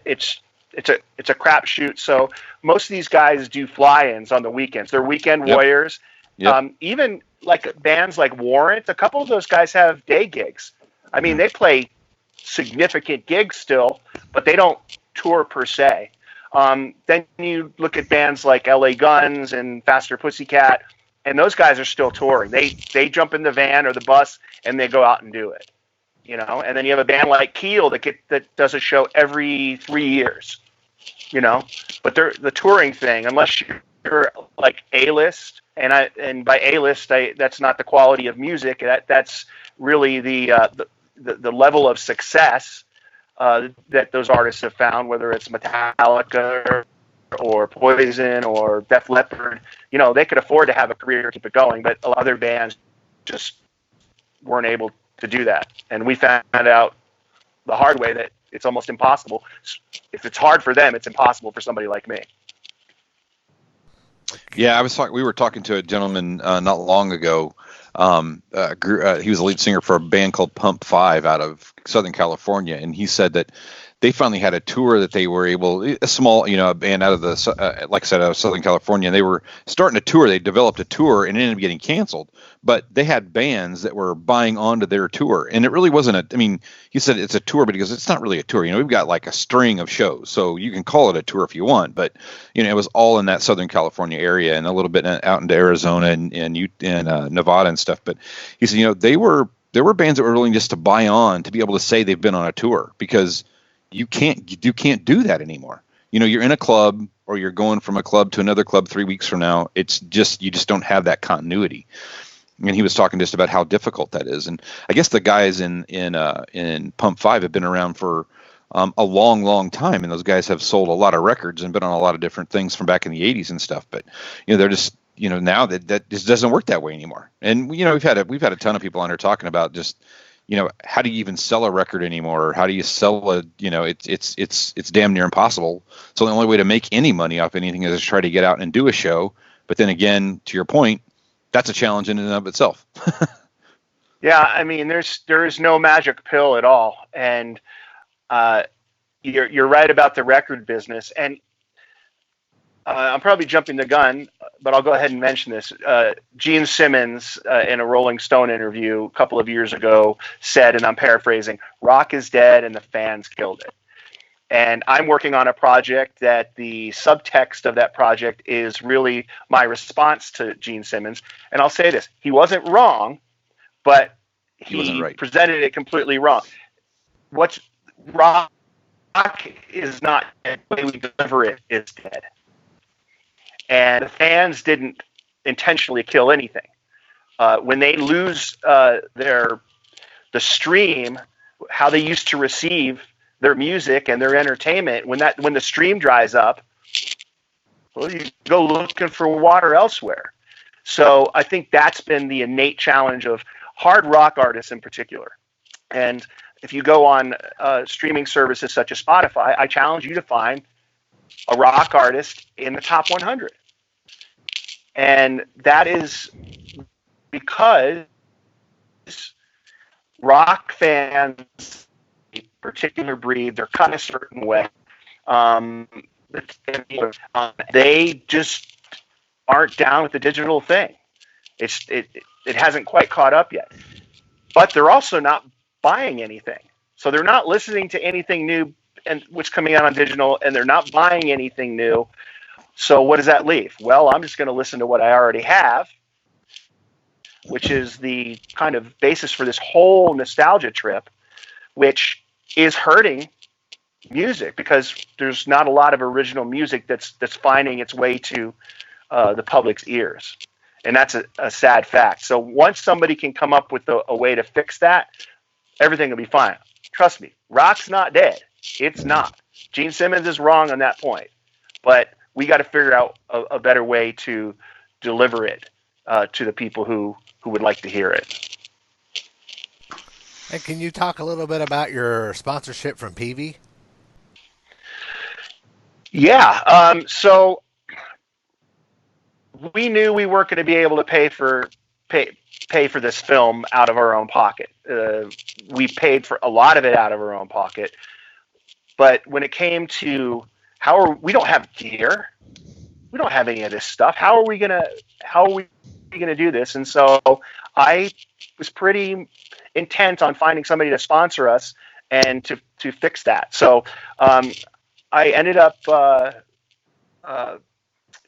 crapshoot. So most of these guys do fly-ins on the weekends. They're weekend warriors. Yep. Even like bands like Warrant, a couple of those guys have day gigs. I mean, they play significant gigs still, but they don't tour per se. Then you look at bands like LA Guns and Faster Pussycat, and those guys are still touring. They jump in the van or the bus and they go out and do it. And then you have a band like Keel that does a show every 3 years. But the touring thing, unless you're like A-list, and by A-list, that's not the quality of music. That's really the level of success that those artists have found, whether it's Metallica or Poison or Def Leppard. They could afford to have a career, keep it going, but a lot of other bands just weren't able to do that. And we found out the hard way that it's almost impossible. If it's hard for them, it's impossible for somebody like me. Yeah, we were talking to a gentleman not long ago. He was the lead singer for a band called Pump 5 out of Southern California, and he said that they finally had a tour that they were able, a small, a band out of like I said, out of Southern California, and they were starting a tour. They developed a tour and it ended up getting canceled, but they had bands that were buying onto their tour, and it really wasn't he said it's a tour, but he goes, it's not really a tour. We've got like a string of shows, so you can call it a tour if you want, but it was all in that Southern California area and a little bit out into Arizona and Nevada and stuff. But he said, there were bands that were willing just to buy on to be able to say they've been on a tour, because you can't do that anymore. You're in a club or you're going from a club to another club 3 weeks from now. It's just, you just don't have that continuity. And he was talking just about how difficult that is. And I guess the guys in Pump 5 have been around for a long, long time. And those guys have sold a lot of records and been on a lot of different things from back in the 80s and stuff. But, they're just, now that just doesn't work that way anymore. And, we've had a ton of people on here talking about just, how do you even sell a record anymore? Or how do you sell it's damn near impossible. So the only way to make any money off anything is to try to get out and do a show. But then again, to your point, that's a challenge in and of itself. Yeah. I mean, there is no magic pill at all. And, you're right about the record business. And, I'm probably jumping the gun, but I'll go ahead and mention this. Gene Simmons, in a Rolling Stone interview a couple of years ago, said, and I'm paraphrasing, rock is dead and the fans killed it. And I'm working on a project that the subtext of that project is really my response to Gene Simmons. And I'll say this, he wasn't wrong, but he wasn't right. Presented it completely wrong. What's rock is not dead, the way we deliver it is dead. And the fans didn't intentionally kill anything. When they lose the stream, how they used to receive their music and their entertainment, when the stream dries up, well, you go looking for water elsewhere. So I think that's been the innate challenge of hard rock artists in particular. And if you go on streaming services such as Spotify, I challenge you to find a rock artist in the top 100. And that is because rock fans, a particular breed, they're cut a certain way. They just aren't down with the digital thing. It hasn't quite caught up yet. But they're also not buying anything. So they're not listening to anything new and what's coming out on digital, and they're not buying anything new. So what does that leave? Well, I'm just going to listen to what I already have, which is the kind of basis for this whole nostalgia trip, which is hurting music because there's not a lot of original music that's finding its way to the public's ears. And that's a sad fact. So once somebody can come up with a way to fix that, everything will be fine. Trust me, rock's not dead. It's not. Gene Simmons is wrong on that point. But we got to figure out a better way to deliver it to the people who would like to hear it. And can you talk a little bit about your sponsorship from Peavey? Yeah. So we knew we weren't going to be able to pay for this film out of our own pocket. We paid for a lot of it out of our own pocket, but when it came to we don't have gear, we don't have any of this stuff. How are we gonna do this? And so I was pretty intent on finding somebody to sponsor us and to fix that. So I ended up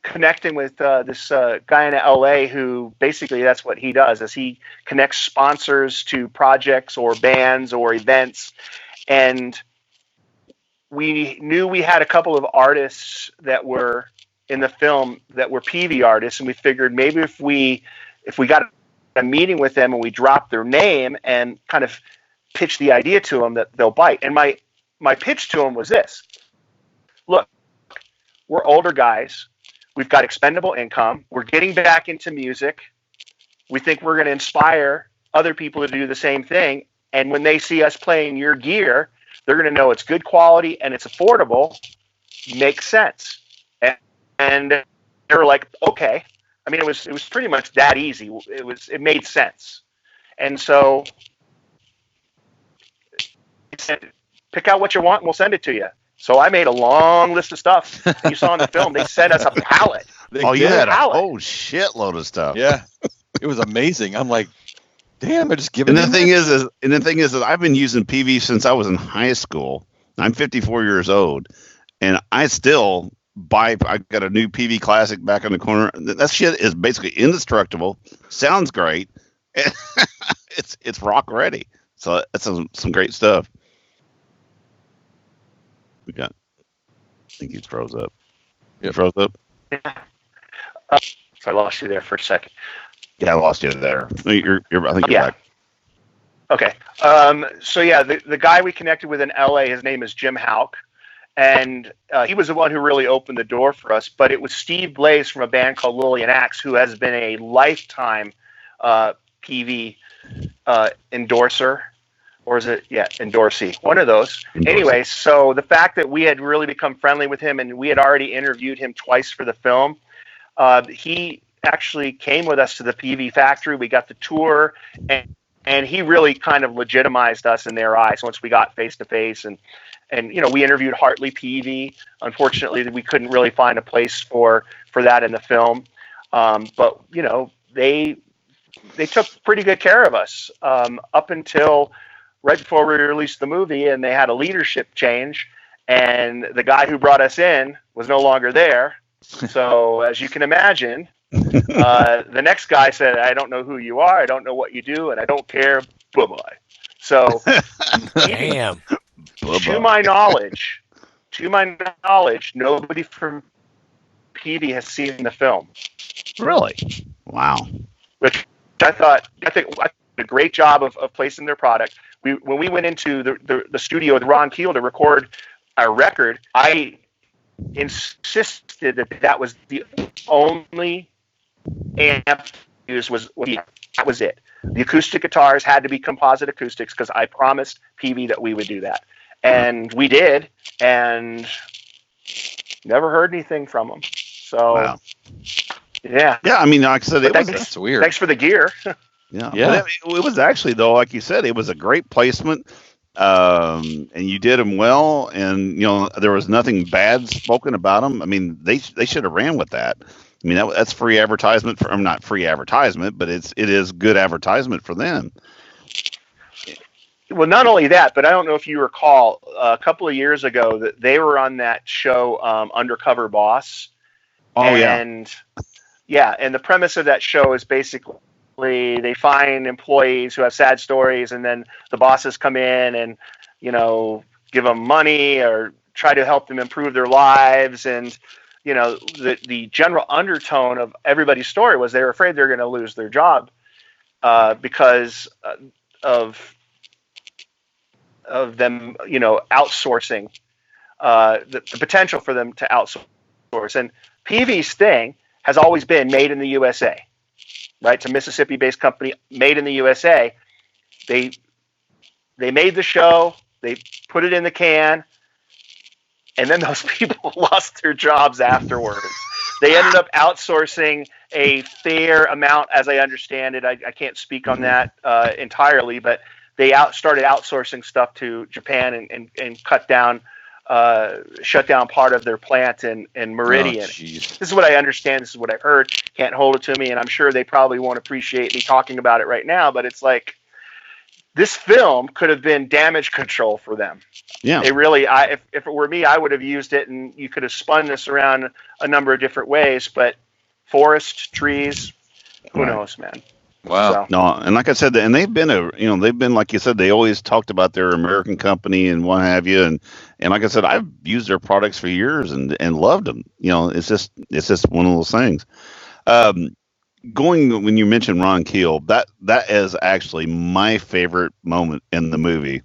connecting with this guy in LA who basically that's what he does, is he connects sponsors to projects or bands or events. And we knew we had a couple of artists that were in the film that were Peavey artists, and we figured maybe if we got a meeting with them and we dropped their name and kind of pitch the idea to them, that they'll bite. And my pitch to them was this: look, we're older guys. We've got expendable income. We're getting back into music. We think we're going to inspire other people to do the same thing. And when they see us playing your gear, they're going to know it's good quality and it's affordable. Makes sense. And they were like, okay. I mean, it was pretty much that easy. It made sense. And so pick out what you want and we'll send it to you. So I made a long list of stuff you saw in the film. They sent us a pallet. You had a whole shitload of stuff. Yeah, it was amazing. I'm like, damn, I just giving. And the thing is that I've been using Peavey since I was in high school. I'm 54 years old, and I still buy. I got a new Peavey Classic back in the corner. That shit is basically indestructible. Sounds great. It's rock ready. So that's some great stuff. I think he froze up. Yep. Froze up? Yeah. So I lost you there for a second. Yeah, I lost you there. I think you're back. Okay. So yeah, the guy we connected with in LA, his name is Jim Houck, and he was the one who really opened the door for us. But it was Steve Blaze from a band called Lillian Axe, who has been a lifetime Peavey endorser. Or is it, endorsee? One of those. Anyway, so the fact that we had really become friendly with him and we had already interviewed him twice for the film, he actually came with us to the Peavey factory. We got the tour, and he really kind of legitimized us in their eyes once we got face to face. And we interviewed Hartley Peavey. Unfortunately, we couldn't really find a place for that in the film, but they took pretty good care of us up until right before we released the movie, and they had a leadership change, and the guy who brought us in was no longer there. So as you can imagine, the next guy said, I don't know who you are, I don't know what you do, and I don't care. Bye-bye. So Damn. to my knowledge, nobody from Peavey has seen the film. Really? Wow. Which I think a great job of placing their product. When we went into the studio with Ron Keel to record our record, I insisted that was the only amp used that was it. The acoustic guitars had to be composite acoustics because I promised Peavey that we would do that, and we did, and never heard anything from them. So, wow. Yeah. I mean, like I said, that's weird. Thanks for the gear. Yeah. It was actually, though, like you said, it was a great placement, and you did them well, and there was nothing bad spoken about them. I mean, they should have ran with that. I mean, that's free advertisement for them. Not free advertisement, but it is good advertisement for them. Well, not only that, but I don't know if you recall a couple of years ago that they were on that show Undercover Boss, And the premise of that show is basically they find employees who have sad stories, and then the bosses come in and, give them money or try to help them improve their lives. And, the general undertone of everybody's story was they were afraid they're going to lose their job because of them, outsourcing, the potential for them to outsource. And PV's thing has always been made in the USA, right? It's a Mississippi-based company, made in the USA. They made the show, they put it in the can, and then those people lost their jobs afterwards. They ended up outsourcing a fair amount, as I understand it. I can't speak on that entirely, but they started outsourcing stuff to Japan and shut down part of their plant in Meridian. This is what I understand. This is what I've heard. Can't hold it to me, and I'm sure they probably won't appreciate me talking about it right now, but it's like this film could have been damage control for them. Yeah. They really, if it were me, I would have used it, and you could have spun this around a number of different ways, but forest, trees, who knows, man. Wow. So. No, and like I said, and they've been, like you said, they always talked about their American company and what have you. And like I said, I've used their products for years and loved them. It's just one of those things. When you mentioned Ron Keel, that is actually my favorite moment in the movie,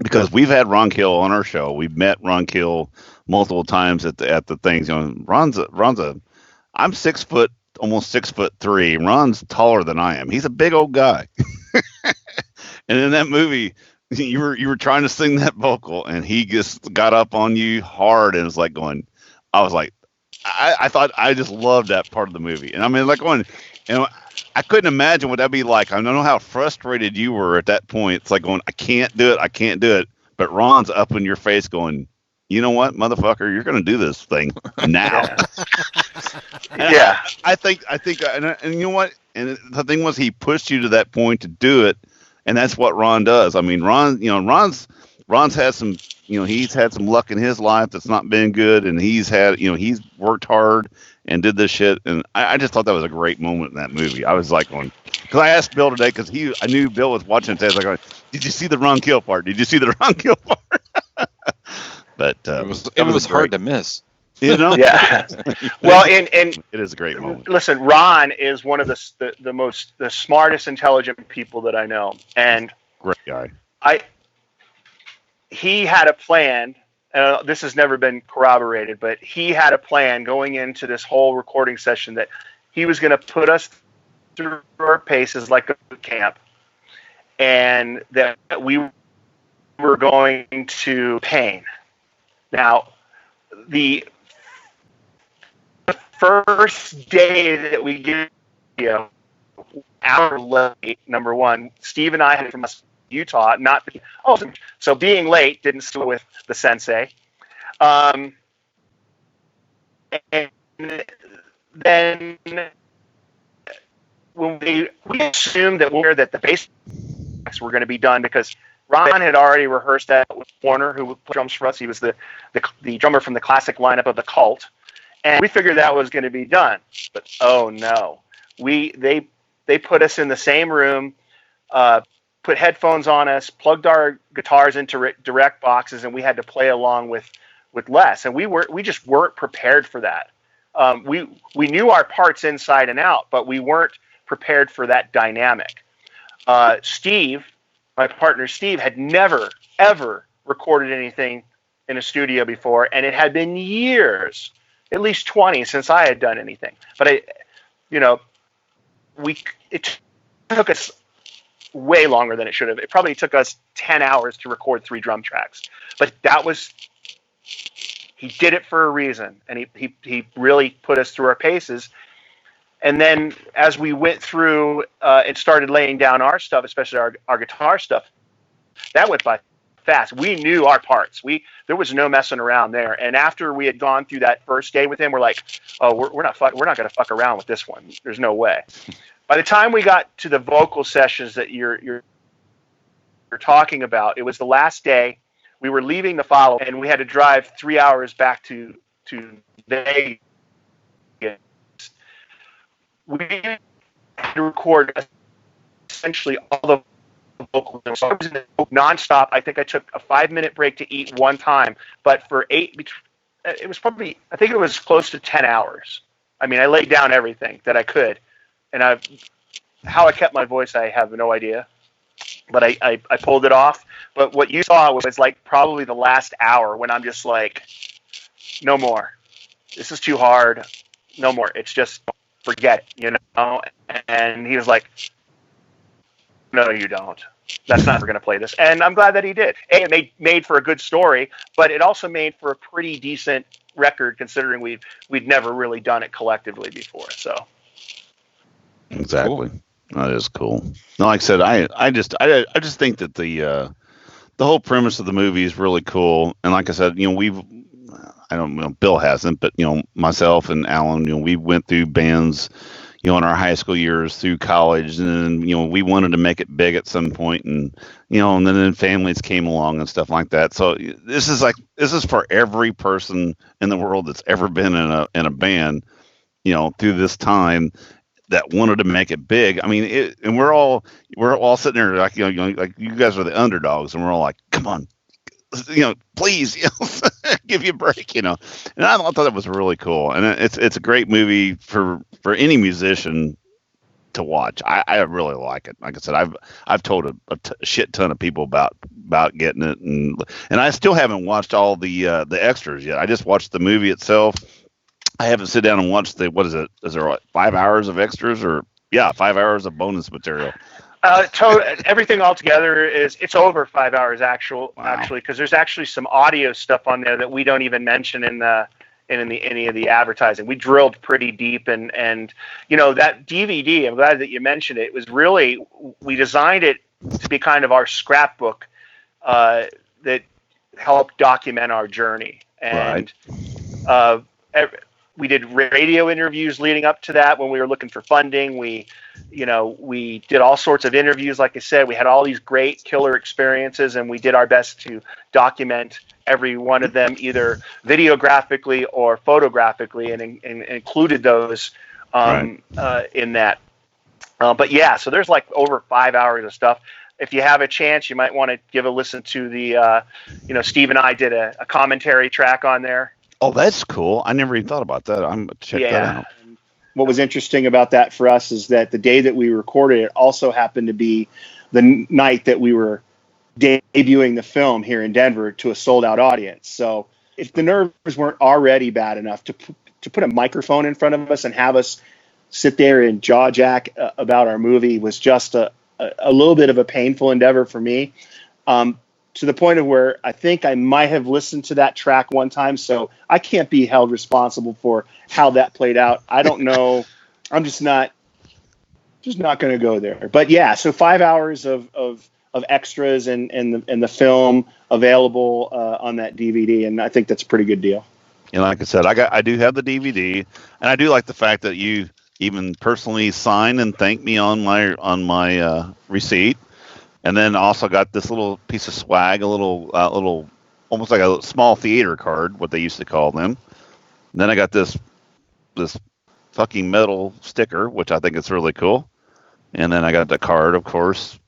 because we've had Ron Keel on our show. We've met Ron Keel multiple times at the things. I'm 6 foot, almost 6'3". Ron's taller than I am. He's a big old guy. And in that movie, you were trying to sing that vocal, and he just got up on you hard and was like going. I was like, I thought, I just loved that part of the movie. And I mean, like going, I couldn't imagine what that'd be like. I don't know how frustrated you were at that point. It's like going, I can't do it. But Ron's up in your face going, you know what, motherfucker, you're going to do this thing now. Yeah. I think, and you know what? And the thing was, he pushed you to that point to do it. And that's what Ron does. I mean, Ron's had some, he's had some luck in his life that's not been good. And he's had, he's worked hard and did this shit. And I just thought that was a great moment in that movie. I was like going, because I asked Bill today, because I knew Bill was watching it. I was like, did you see the Ron Keel part? Did you see the Ron Keel part? But it was hard to miss. Yeah. Well, and it is a great moment. Listen, Ron is one of the smartest, intelligent people that I know, and great guy. He had a plan. This has never been corroborated, but he had a plan going into this whole recording session that he was going to put us through our paces like a boot camp, and that we were going to pain. Now, the first day that we get, hour late, number one, Steve and I had from Utah, so being late didn't still with the sensei. And then when we assumed that the basics were going to be done, because Ron had already rehearsed that with Warner, who played drums for us. He was the drummer from the classic lineup of the Cult, and we figured that was going to be done. But oh no, they put us in the same room, put headphones on us, plugged our guitars into direct boxes, and we had to play along with Les. And we just weren't prepared for that. We knew our parts inside and out, but we weren't prepared for that dynamic. Steve, my partner Steve, had never, ever recorded anything in a studio before, and it had been years, at least 20, since I had done anything. But it took us way longer than it should have. It probably took us 10 hours to record 3 drum tracks. But he did it for a reason, and he really put us through our paces. And then as we went through and started laying down our stuff, especially our guitar stuff, that went by fast. We knew our parts. There was no messing around there. And after we had gone through that first day with him, we're like, oh, we're not going to fuck around with this one. There's no way. By the time we got to the vocal sessions that you're talking about, it was the last day. We were leaving the follow, and we had to drive 3 hours back to Vegas we had to record essentially all the vocal. So I was in the nonstop. I think I took a 5-minute break to eat one time, but for it was probably, I think it was close to 10 hours. I mean, I laid down everything that I could, and how I kept my voice, I have no idea, but I pulled it off. But what you saw was like probably the last hour when I'm just like, no more. This is too hard. No more. It's just forget it, And he was like, no, you don't. That's not, we're going to play this. And I'm glad that he did. It made for a good story, but it also made for a pretty decent record considering we'd never really done it collectively before. So exactly. Cool. That is cool. No, like I said, I just think that the whole premise of the movie is really cool. And like I said, I don't know, Bill hasn't, but myself and Alan, we went through bands, in our high school years through college, and then, we wanted to make it big at some point, and and then families came along and stuff like that. So this is for every person in the world that's ever been in a band, through this time, that wanted to make it big. I mean, and we're all sitting there like, like you guys are the underdogs, and we're all like, come on, please, give you a break, And I thought that was really cool, and it's a great movie for any musician to watch. I really like it. Like I said, I've told a shit ton of people about getting it, and I still haven't watched all the extras yet. I just watched the movie itself. I haven't sit down and watched what is it? Is there 5 hours of extras, or 5 hours of bonus material? Everything all together it's over 5 hours actually, because there's actually some audio stuff on there that we don't even mention in any of the advertising. We drilled pretty deep, and that DVD, I'm glad that you mentioned it. It was really, we designed it to be kind of our scrapbook that helped document our journey. And we did radio interviews leading up to that when we were looking for funding. We did all sorts of interviews. Like I said, we had all these great killer experiences, and we did our best to document every one of them, either videographically or photographically, and included those in that. So there's like over 5 hours of stuff. If you have a chance, you might want to give a listen to the, Steve and I did a commentary track on there. Oh, that's cool. I never even thought about that. I'm going to check that out. What was interesting about that for us is that the day that we recorded it also happened to be the night that we were debuting the film here in Denver to a sold-out audience. So if the nerves weren't already bad enough to put a microphone in front of us and have us sit there and jaw jack about our movie was just a little bit of a painful endeavor for me. To the point of where I think I might have listened to that track one time, so I can't be held responsible for how that played out. I don't know. I'm just not going to go there. But yeah, so 5 hours of extras and the film available on that DVD, and I think that's a pretty good deal. And like I said, I do have the DVD, and I do like the fact that you even personally sign and thank me on my receipt. And then also got this little piece of swag, a little almost like a small theater card, what they used to call them. And then I got this fucking metal sticker, which I think is really cool. And then I got the card, of course.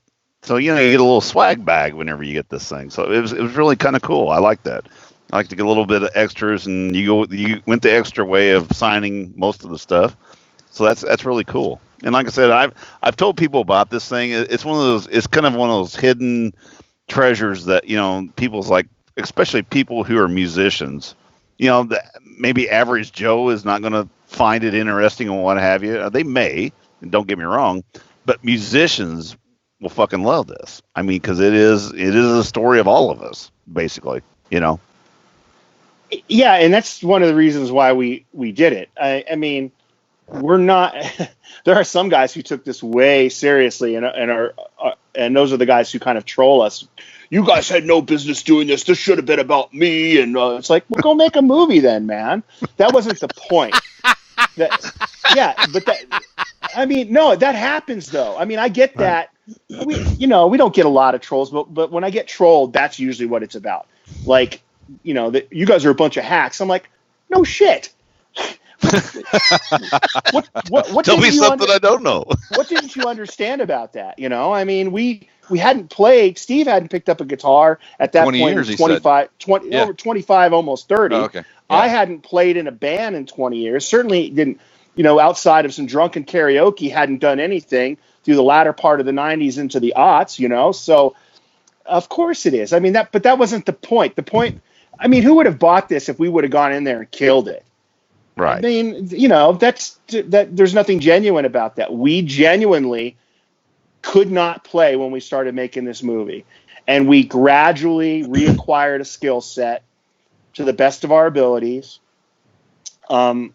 So you get a little swag bag whenever you get this thing. So it was really kind of cool. I like that. I like to get a little bit of extras, and you went the extra way of signing most of the stuff. So that's really cool. And like I said, I've told people about this thing. It's kind of one of those hidden treasures that, people's like, especially people who are musicians, maybe average Joe is not going to find it interesting or what have you. They may, don't get me wrong, but musicians will fucking love this. I mean, because it is a story of all of us, basically, Yeah, and that's one of the reasons why we did it. I mean, we're not. There are some guys who took this way seriously, and those are the guys who kind of troll us. You guys had no business doing this. This should have been about me. And it's like, well, go make a movie then, man. That wasn't the point. No, that happens though. I mean, I get that. We don't get a lot of trolls, but when I get trolled, that's usually what it's about. Like, you guys are a bunch of hacks. I'm like, no shit. What Tell me something I don't know. What didn't you understand about that? You know, I mean, we hadn't played. Steve hadn't picked up a guitar at that 20 point. years, 25, 20, Yeah. over 25, almost 30. Oh, okay. I hadn't played in a band in 20 years. Certainly didn't, you know, outside of some drunken karaoke, hadn't done anything through the latter part of the 90s into the aughts, you know. So, of course it is. I mean, but that wasn't the point. The point, I mean, who would have bought this if we would have gone in there and killed it? Right. I mean, you know, that there's nothing genuine about that. We genuinely could not play when we started making this movie, and we gradually reacquired a skill set to the best of our abilities. And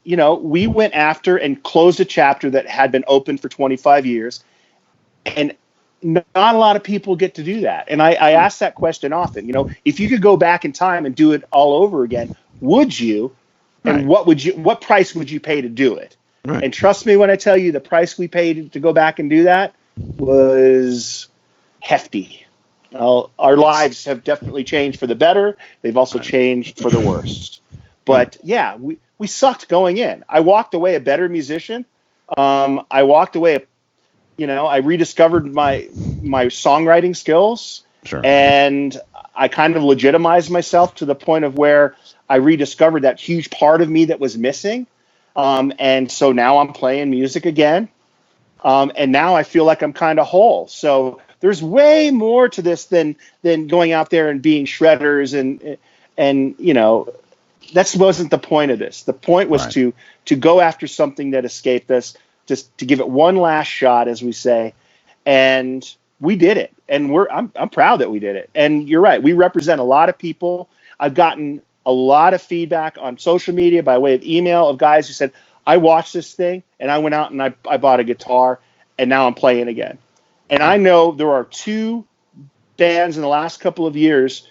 you know, we went after and closed a chapter that had been open for 25 years, and not a lot of people get to do that. And I ask that question often. You know, if you could go back in time and do it all over again, would you? And what price would you pay to do it? Right. And trust me when I tell you, the price we paid to go back and do that was hefty. Our lives have definitely changed for the better. They've also changed for the worst. But yeah, we sucked going in. I walked away a better musician. I walked away, you know, I rediscovered my songwriting skills. Sure. And I kind of legitimized myself to the point of where I rediscovered that huge part of me that was missing. And so now I'm playing music again. And now I feel like I'm kind of whole. So there's way more to this than going out there and being shredders and you know, that wasn't the point of this. The point was to go after something that escaped us, just to give it one last shot, as we say. And we did it. And I'm proud that we did it. And you're right. We represent a lot of people. I've gotten a lot of feedback on social media by way of email of guys who said, I watched this thing and I went out and I bought a guitar and now I'm playing again. And I know there are two bands in the last couple of years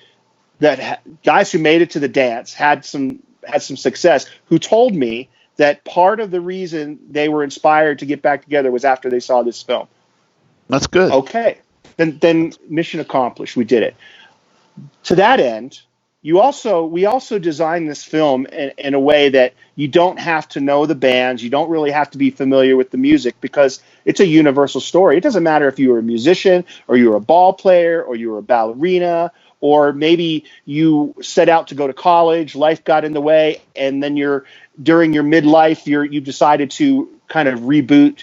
that guys who made it to the dance had some success, who told me that part of the reason they were inspired to get back together was after they saw this film. That's good. Okay. Then mission accomplished. We did it. To that end, we also designed this film in a way that you don't have to know the bands. You don't really have to be familiar with the music because it's a universal story. It doesn't matter if you were a musician or you were a ball player or you were a ballerina, or maybe you set out to go to college, life got in the way, and then during your midlife, you decided to kind of reboot.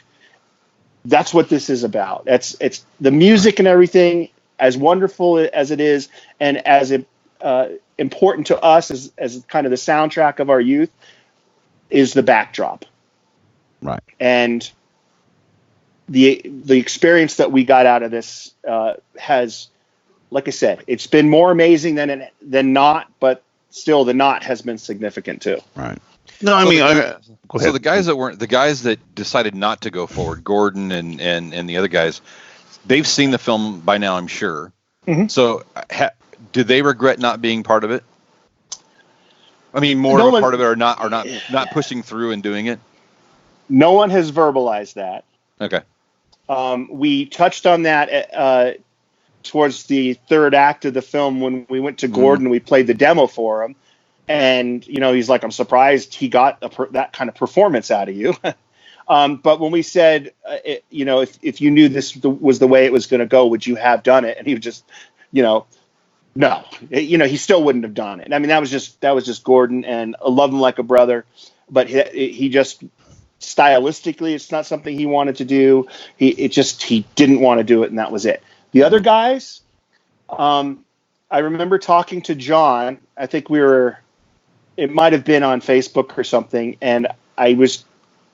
That's what this is about. It's the music and everything, as wonderful as it is, and as important to us as kind of the soundtrack of our youth, is the backdrop. Right. And the experience that we got out of this has, like I said, it's been more amazing than not, but still the not has been significant too. Right. No, I mean, go ahead. So the guys that decided not to go forward, Gordon and the other guys, they've seen the film by now, I'm sure. Mm-hmm. So do they regret not being part of it? I mean, more of a part of it, or not pushing through and doing it? No one has verbalized that. Okay. We touched on that towards the third act of the film when we went to Gordon. We played the demo for him, and you know, he's like, "I'm surprised he got that kind of performance out of you." But when we said, you know, if you knew this was the way it was going to go, would you have done it? And he was just, you know, no, you know, he still wouldn't have done it. I mean, that was just Gordon, and I love him like a brother, but he just stylistically, it's not something he wanted to do. He didn't want to do it, and that was it. The other guys, I remember talking to John. I think it might have been on Facebook or something, and we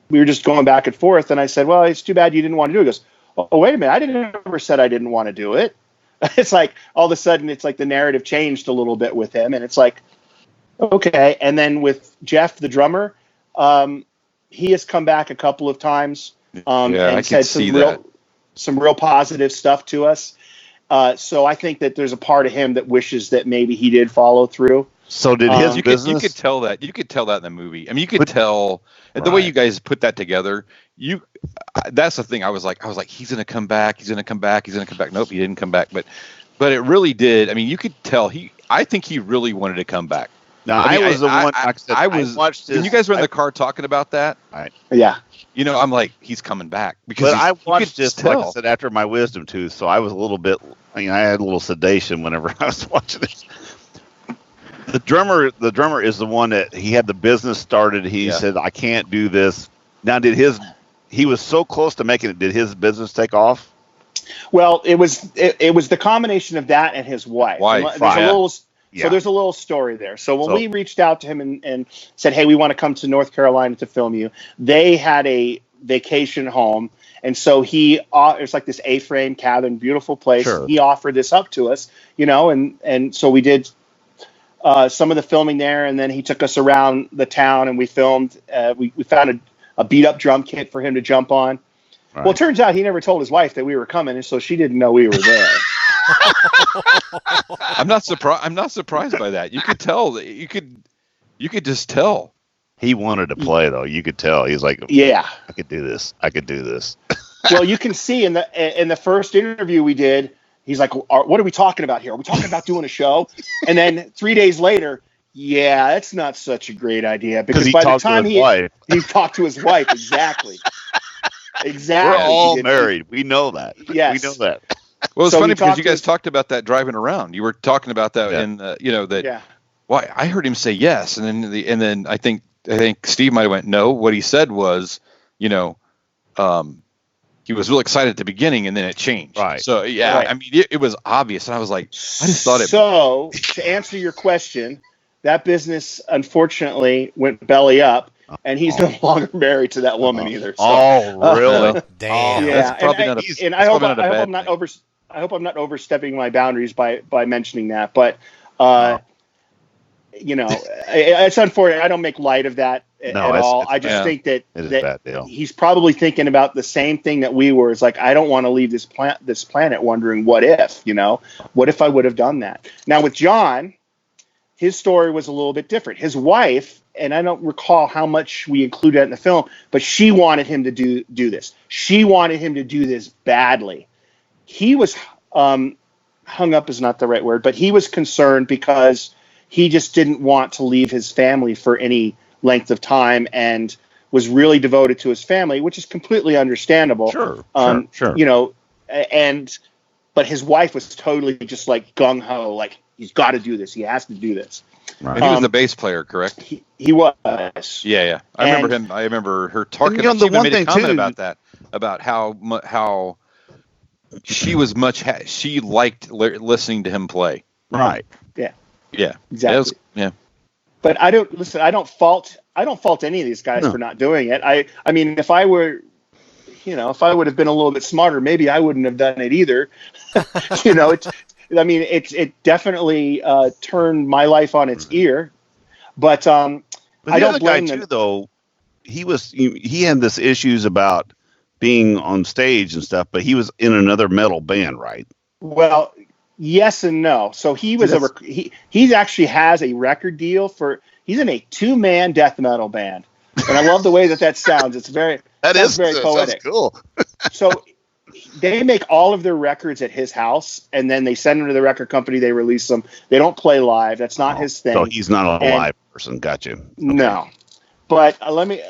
were just going back and forth, and I said, well, it's too bad you didn't want to do it. He goes, oh, wait a minute, I didn't ever said I didn't want to do it. It's like all of a sudden it's like the narrative changed a little bit with him, and it's like, okay. And then with Jeff, the drummer, he has come back a couple of times and said some real positive stuff to us. So I think that there's a part of him that wishes that maybe he did follow through. So did his business? You could tell that. You could tell that in the movie. I mean, you could tell the way you guys put that together. That's the thing. I was like, he's gonna come back. He's gonna come back. He's gonna come back. Nope, he didn't come back. But it really did. I mean, you could tell I think he really wanted to come back. No, I was the one. I watched this. When you guys were in the car talking about that, yeah. You know, I'm like, he's coming back because I watched this, like I said, after my wisdom tooth, so I was a little bit. I had a little sedation whenever I was watching this. The drummer is the one that he had the business started. He said, "I can't do this." Now, he was so close to making it. Did his business take off? Well, it was the combination of that and his wife. So there's a little story there. So when we reached out to him and said, "Hey, we want to come to North Carolina to film you," they had a vacation home, and so it's like this A-frame cabin, beautiful place. Sure. He offered this up to us, and so we did some of the filming there, and then he took us around the town and we filmed. We found a beat up drum kit for him to jump on. Right. Well, it turns out he never told his wife that we were coming, and so she didn't know we were there. I'm not surprised by that. You could tell. You could just tell. He wanted to play, though. You could tell. He's like, "Yeah, I could do this. I could do this." Well, you can see in the first interview we did, he's like, "What are we talking about here? Are we talking about doing a show?" And then 3 days later, yeah, that's not such a great idea because by the time he talked to his wife, exactly. We're all married. We know that. Yes. We know that. Well, it's funny because you guys talked about that driving around. You were talking about that in that. Yeah. Why I heard him say yes, and then I think Steve might have went no. What he said was, he was real excited at the beginning, and then it changed. Right. So yeah, right. I mean, it was obvious, and I was like, I just thought it. So to answer your question, that business unfortunately went belly up. And he's no longer married to that woman either. So. Oh, really? Damn. Yeah. That's probably not a. And I hope I'm not overstepping my boundaries by mentioning that. But it's unfortunate. I don't make light of that at all. I just think that he's probably thinking about the same thing that we were. It's like, I don't want to leave this planet wondering what if I would have done that. Now with John, his story was a little bit different. His wife. And I don't recall how much we included in the film, but she wanted him to do this. She wanted him to do this badly. He was hung up is not the right word, but he was concerned because he just didn't want to leave his family for any length of time and was really devoted to his family, which is completely understandable. Sure. But his wife was totally just like gung ho, like he's got to do this. He has to do this. Right. And he was the bass player, correct? He was. Yeah. I remember him. I remember her talking. The one thing too about that, about how she was she liked listening to him play. Right. Yeah. Yeah. Exactly. But I don't fault any of these guys for not doing it. I mean, if I would have been a little bit smarter, maybe I wouldn't have done it either. It definitely turned my life on its ear, but I don't blame them. Though he had this issues about being on stage and stuff, but he was in another metal band, right? Well, yes and no. So he was he actually has a record deal he's in a 2-man death metal band, and I love the way that sounds. It's very very poetic. That's cool. So. They make all of their records at his house, and then they send them to the record company. They release them. They don't play live. That's not his thing. So he's not a live person. Got you. Okay. No. But let me,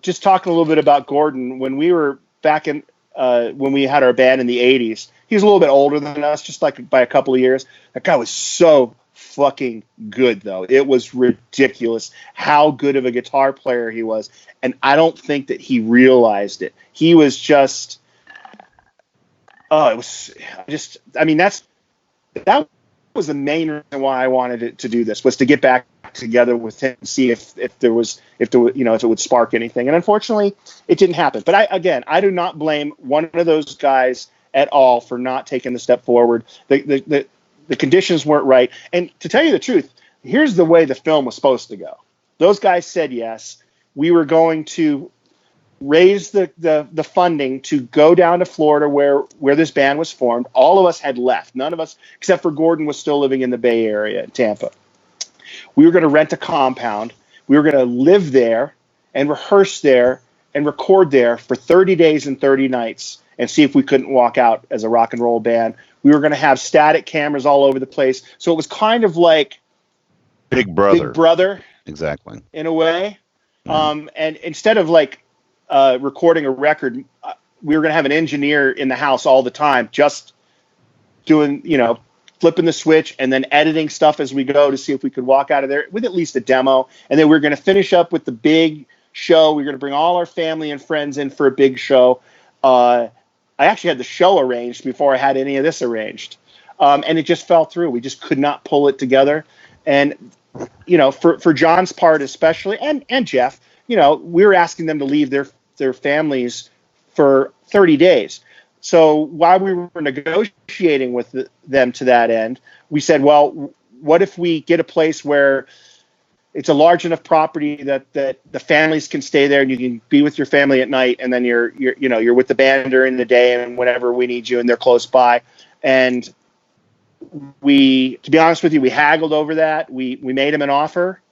just talking a little bit about Gordon. When we were back in, when we had our band in the 80s, he was a little bit older than us, just like by a couple of years. That guy was so fucking good, though. It was ridiculous how good of a guitar player he was. And I don't think that he realized it. He was just... that was the main reason why I wanted to do this, was to get back together with him and see if it would spark anything. And unfortunately, it didn't happen. But I do not blame one of those guys at all for not taking the step forward. The conditions weren't right. And to tell you the truth, here's the way the film was supposed to go. Those guys said yes. We were going to raise the funding to go down to Florida where this band was formed. All of us had left. None of us, except for Gordon, was still living in the Bay Area in Tampa. We were going to rent a compound. We were going to live there and rehearse there and record there for 30 days and 30 nights and see if we couldn't walk out as a rock and roll band. We were going to have static cameras all over the place. So it was kind of like Big Brother. Big Brother. Exactly. In a way. Mm. And instead of like recording a record, we were going to have an engineer in the house all the time, just doing, flipping the switch and then editing stuff as we go to see if we could walk out of there with at least a demo. And then we're going to finish up with the big show. We're going to bring all our family and friends in for a big show. I actually had the show arranged before I had any of this arranged. And it just fell through. We just could not pull it together. And, for John's part especially, and Jeff, we were asking them to leave their families for 30 days. So while we were negotiating with them to that end, we said, well, what if we get a place where it's a large enough property that the families can stay there and you can be with your family at night, and then you're with the band during the day and whenever we need you, and they're close by. And to be honest with you, we haggled over that. We made him an offer.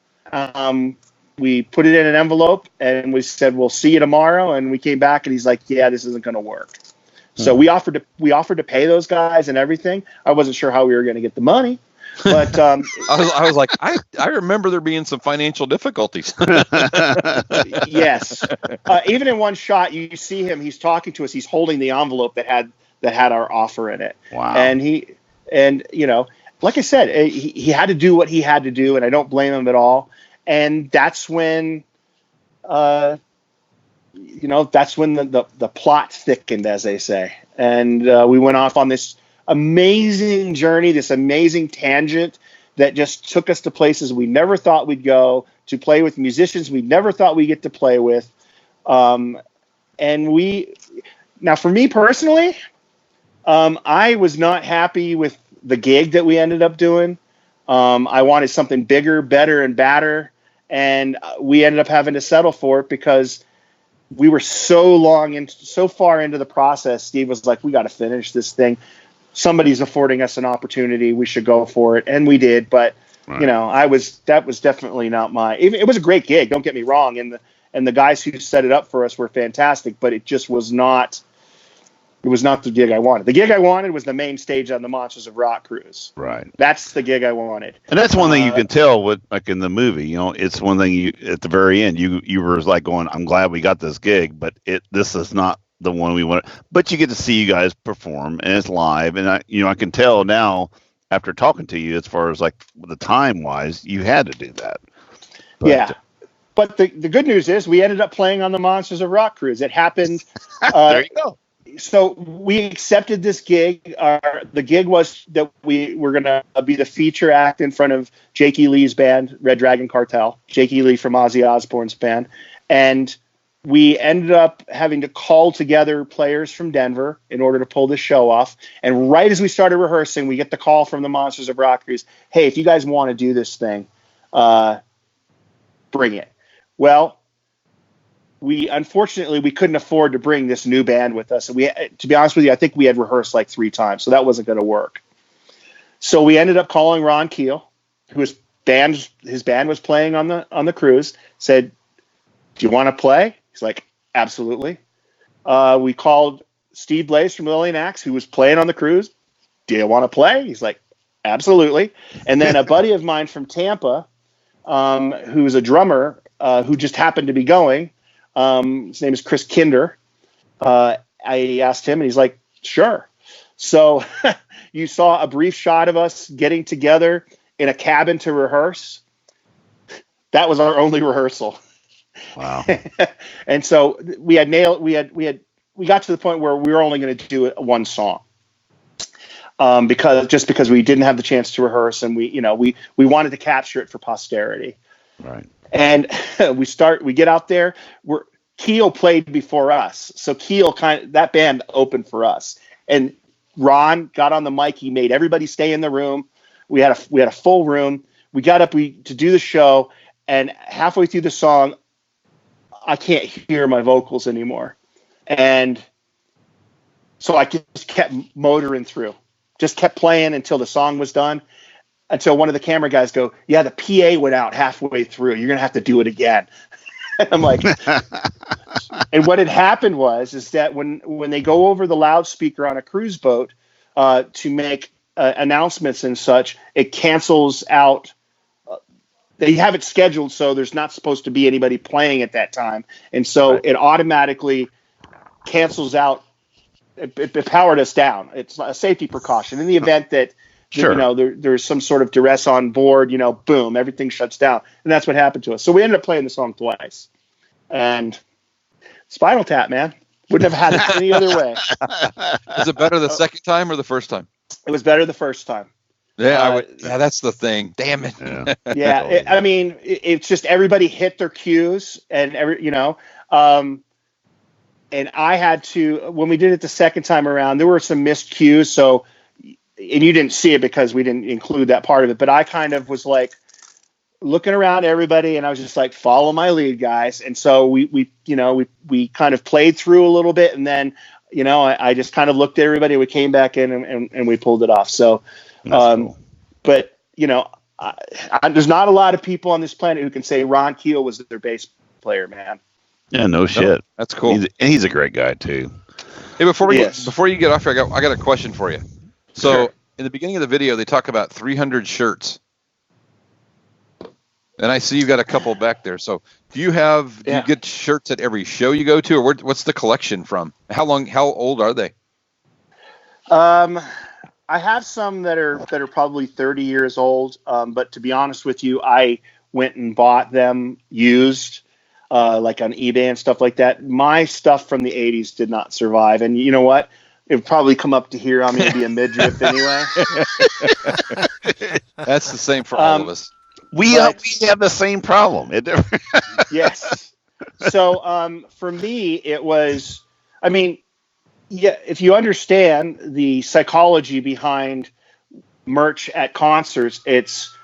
We put it in an envelope and we said, we'll see you tomorrow. And we came back and he's like, yeah, this isn't going to work. So we offered to pay those guys and everything. I wasn't sure how we were going to get the money, but I was like, I remember there being some financial difficulties. Yes. Even in one shot, you see him, he's talking to us. He's holding the envelope that had our offer in it. Wow. And like I said, he had to do what he had to do, and I don't blame him at all. And that's when, the plot thickened, as they say. And we went off on this amazing journey, this amazing tangent that just took us to places we never thought we'd go, to play with musicians we never thought we'd get to play with. Now for me personally, I was not happy with the gig that we ended up doing. I wanted something bigger, better, and badder. And we ended up having to settle for it because we were so far into the process. Steve was like, we got to finish this thing. Somebody's affording us an opportunity. We should go for it. And we did. But, right. That was definitely not it was a great gig. Don't get me wrong. And the guys who set it up for us were fantastic, but it just was not. It was not the gig I wanted. The gig I wanted was the main stage on the Monsters of Rock cruise. Right. That's the gig I wanted. And that's one thing you can tell with, like in the movie, it's one thing at the very end, you were like going, I'm glad we got this gig, but this is not the one we want. But you get to see you guys perform, and it's live. And I can tell now after talking to you, as far as like the time wise, you had to do that. But, yeah. But the good news is we ended up playing on the Monsters of Rock cruise. It happened. There you go. So we accepted this gig. The gig was that we were going to be the feature act in front of Jake E. Lee's band, Red Dragon Cartel, Jake E. Lee from Ozzy Osbourne's band. And we ended up having to call together players from Denver in order to pull this show off. And right as we started rehearsing, we get the call from the Monsters of Rock cruise. Hey, if you guys want to do this thing, bring it. Well, unfortunately we couldn't afford to bring this new band with us. And to be honest with you, I think we had rehearsed like 3 times, so that wasn't going to work. So we ended up calling Ron Keel, his band was playing on the cruise, said, do you want to play? He's like, absolutely. We called Steve Blaze from Lillian Axe, who was playing on the cruise. Do you want to play? He's like, absolutely. And then a buddy of mine from Tampa, who's a drummer, who just happened to be going, his name is Chris Kinder. I asked him and he's like, sure. So you saw a brief shot of us getting together in a cabin to rehearse. That was our only rehearsal. Wow. And so we got to the point where we were only going to do one song. Because we didn't have the chance to rehearse, and we wanted to capture it for posterity. Right. And we get out there. Keel played before us, so Keel that band opened for us. And Ron got on the mic. He made everybody stay in the room. We had a full room. We got up to do the show, and halfway through the song, I can't hear my vocals anymore, and so I just kept motoring through, just kept playing until the song was done. Until one of the camera guys go, yeah, the PA went out halfway through. You're going to have to do it again. I'm like, and what had happened is that when they go over the loudspeaker on a cruise boat to make announcements and such, it cancels out they have it scheduled so there's not supposed to be anybody playing at that time, and so it automatically cancels out. It powered us down. It's a safety precaution in the event that there's some sort of duress on board. Boom, everything shuts down, and that's what happened to us. So we ended up playing the song twice, and Spinal Tap, man, wouldn't have had it any other way. Is it better the second time or the first time? It was better the first time. Yeah, that's the thing. Damn it. Yeah, it's just everybody hit their cues, and and I had to, when we did it the second time around, there were some missed cues. So, and you didn't see it because we didn't include that part of it, but I kind of was like looking around everybody, and I was just like, follow my lead, guys. And so we kind of played through a little bit, and then, I just kind of looked at everybody. We came back in and we pulled it off. So, cool. But there's not a lot of people on this planet who can say Ron Keel was their bass player, man. Yeah, no shit. That's cool. He's a great guy too. Hey, before you get off here, I got a question for you. So in the beginning of the video, they talk about 300 shirts, and I see you got a couple back there. So do you get shirts at every show you go to, or what's the collection from? How old are they? I have some that are probably 30 years old. But to be honest with you, I went and bought them used. Like on eBay and stuff like that. My stuff from the 80s did not survive. And you know what? It would probably come up to here. I'm going to be a midriff anyway. That's the same for all of us. We have the same problem. Yes. So for me, it was, if you understand the psychology behind merch at concerts, it's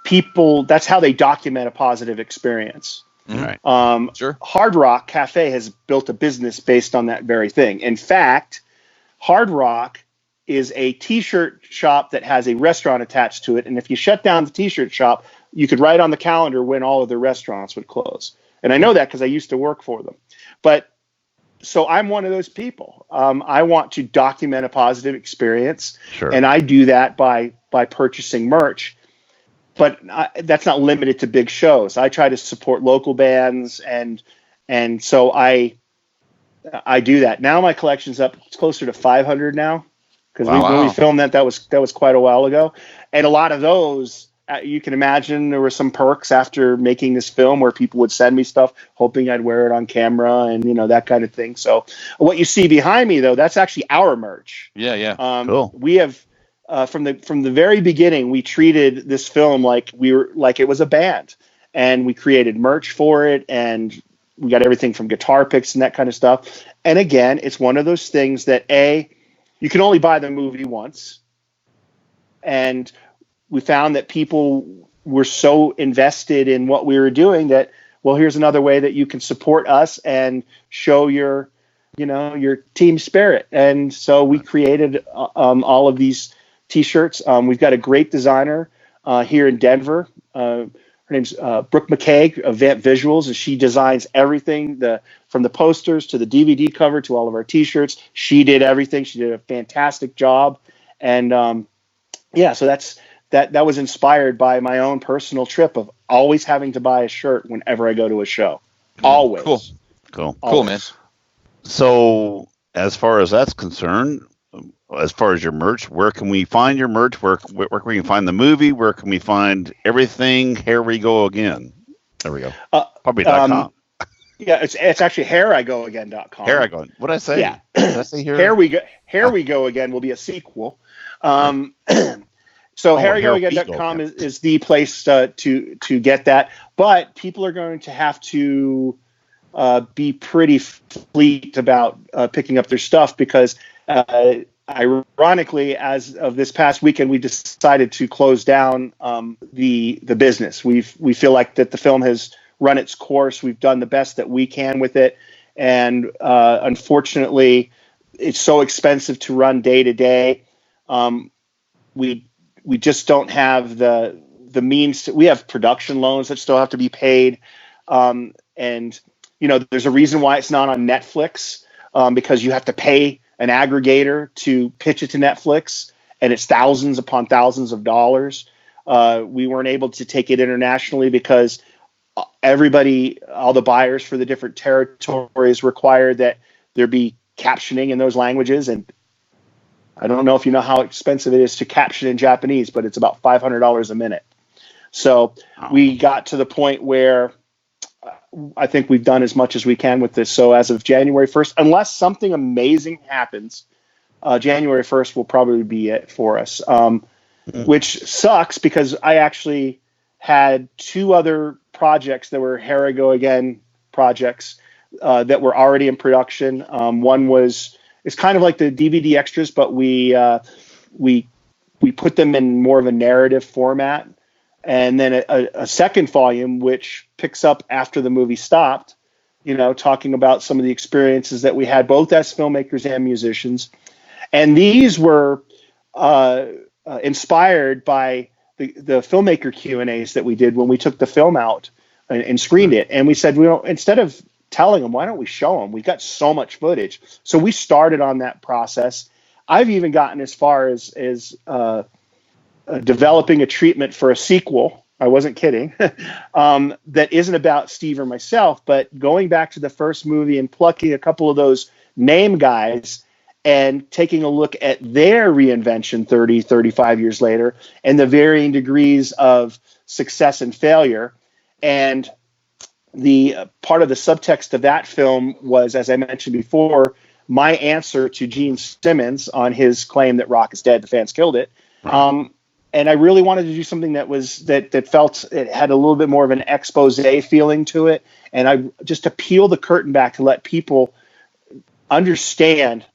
people, that's how they document a positive experience. Right. Sure. Hard Rock Cafe has built a business based on that very thing. In fact, Hard Rock is a T-shirt shop that has a restaurant attached to it. And if you shut down the T-shirt shop, you could write on the calendar when all of the restaurants would close. And I know that because I used to work for them. But so I'm one of those people. I want to document a positive experience. Sure. And I do that by purchasing merch. But that's not limited to big shows. I try to support local bands, and so I do that. Now my collection's up; it's closer to 500 now, because when we filmed that was quite a while ago. And a lot of those, you can imagine, there were some perks after making this film where people would send me stuff hoping I'd wear it on camera, and that kind of thing. So what you see behind me, though, that's actually our merch. Yeah. Cool. We have. From the very beginning, we treated this film like it was a band, and we created merch for it, and we got everything from guitar picks and that kind of stuff. And again, it's one of those things that you can only buy the movie once, and we found that people were so invested in what we were doing that, well, here's another way that you can support us and show your team spirit. And so we created all of these T-shirts. We've got a great designer here in Denver. Her name's Brooke McKay of Vamp Visuals, and she designs everything from the posters to the DVD cover to all of our T-shirts. She did everything. She did a fantastic job. And so that was inspired by my own personal trip of always having to buy a shirt whenever I go to a show. Always. Cool, man. So as far as that's concerned, as far as your merch, where can we find your merch? Where can we find the movie? Where can we find everything? Here we go again. There we go. Probably.com. Yeah, it's actually hareigoagain.com. Hareigo. What did I say? Yeah. Did I say here? Here we go again will be a sequel. So hareigoagain.com is the place to get that. But people are going to have to be pretty fleet about picking up their stuff because ironically, as of this past weekend, we decided to close down the business. We feel like that the film has run its course. We've done the best that we can with it, and unfortunately, it's so expensive to run day to day. We just don't have the means. We have production loans that still have to be paid, and there's a reason why it's not on Netflix because you have to pay an aggregator to pitch it to Netflix, and it's thousands upon thousands of dollars. We weren't able to take it internationally because all the buyers for the different territories required that there be captioning in those languages. And I don't know if you know how expensive it is to caption in Japanese, but it's about $500 a minute. So we got to the point where I think we've done as much as we can with this. So as of January 1st, unless something amazing happens, January 1st will probably be it for us, which sucks because I actually had 2 other projects that were Here I Go Again projects that were already in production. One it's kind of like the DVD extras, but we put them in more of a narrative format. And then a second volume, which picks up after the movie stopped, talking about some of the experiences that we had both as filmmakers and musicians. And these were inspired by the filmmaker Q&As that we did when we took the film out and screened it. And we said, instead of telling them, why don't we show them? We've got so much footage. So we started on that process. I've even gotten as far as developing a treatment for a sequel. I wasn't kidding. That isn't about Steve or myself, but going back to the first movie and plucking a couple of those name guys and taking a look at their reinvention 30, 35 years later and the varying degrees of success and failure. And the part of the subtext of that film was, as I mentioned before, my answer to Gene Simmons on his claim that rock is dead, the fans killed it. And I really wanted to do something that felt it had a little bit more of an expose feeling to it. And I just to peel the curtain back to let people understand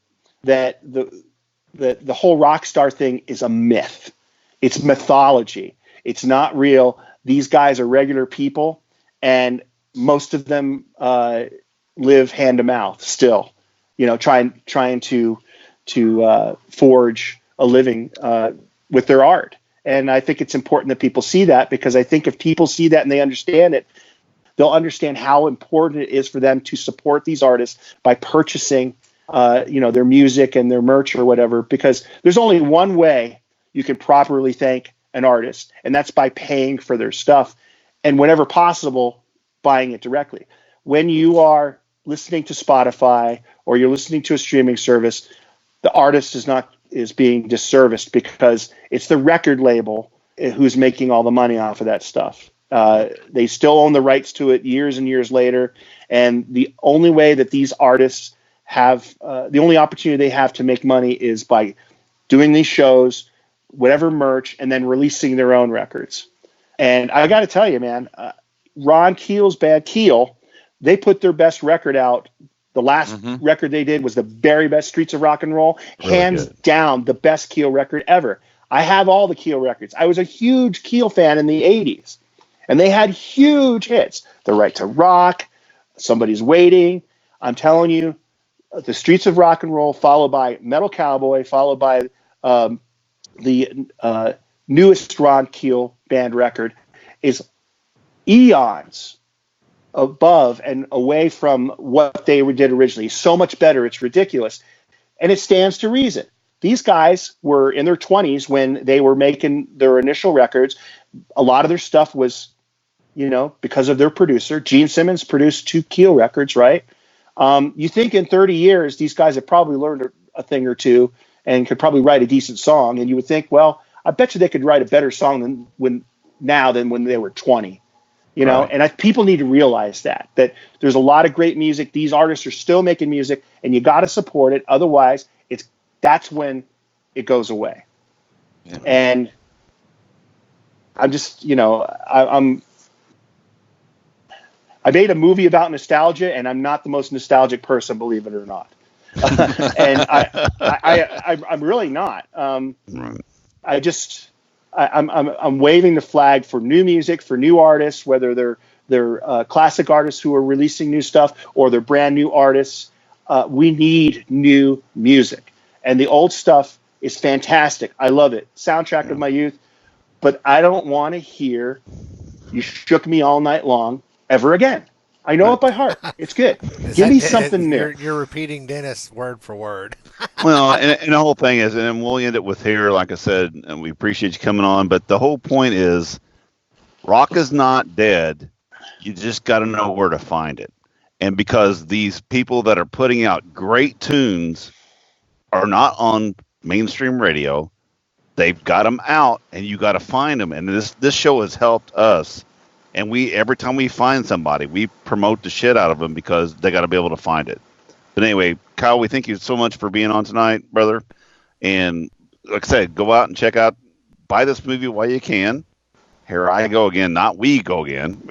that the whole rock star thing is a myth. It's mythology. It's not real. These guys are regular people, and most of them live hand to mouth still, trying to forge a living with their art. And I think it's important that people see that, because I think if people see that and they understand it, they'll understand how important it is for them to support these artists by purchasing, their music and their merch or whatever, because there's only one way you can properly thank an artist, and that's by paying for their stuff and whenever possible, buying it directly. When you are listening to Spotify or you're listening to a streaming service, the artist is being disserviced because it's the record label who's making all the money off of that stuff. They still own the rights to it years and years later. And the only way that these artists have, the only opportunity they have to make money is by doing these shows, whatever merch, and then releasing their own records. And I got to tell you, man, Ron Keel's Bad Keel, they put their best record out. The last record they did was the very best Streets of Rock and Roll, really hands down the best Keel record ever. I have all the Keel records. I was a huge Keel fan in the 80s, and they had huge hits. The Right to Rock, Somebody's Waiting. I'm telling you, the Streets of Rock and Roll, followed by Metal Cowboy, followed by the newest Ron Keel band record, is eons above and away from what they did originally. So much better, it's ridiculous. And it stands to reason. These guys were in their 20s when they were making their initial records. A lot of their stuff was, because of their producer. Gene Simmons produced 2 Keel records, right? You think in 30 years, these guys have probably learned a thing or two and could probably write a decent song. And you would think, well, I bet you they could write a better song than when they were 20. Right. And people need to realize that there's a lot of great music. These artists are still making music, and you got to support it. Otherwise, that's when it goes away. Yeah. And I'm just, I made a movie about nostalgia, and I'm not the most nostalgic person, believe it or not. And I'm really not. I'm waving the flag for new music, for new artists, whether they're classic artists who are releasing new stuff or they're brand new artists. We need new music, and the old stuff is fantastic. I love it. Soundtrack of my youth, but I don't want to hear "You Shook Me All Night Long" ever again. I know it by heart. It's good. Give me something new. You're repeating Dennis word for word. Well, and the whole thing is, and we'll end it with here, like I said, and we appreciate you coming on. But the whole point is, rock is not dead. You just got to know where to find it. And because these people that are putting out great tunes are not on mainstream radio, they've got them out, and you got to find them. And this show has helped us. And every time we find somebody, we promote the shit out of them because they got to be able to find it. But anyway, Kyle, we thank you so much for being on tonight, brother. And like I said, go out and buy this movie while you can. Here I go again, not we go again.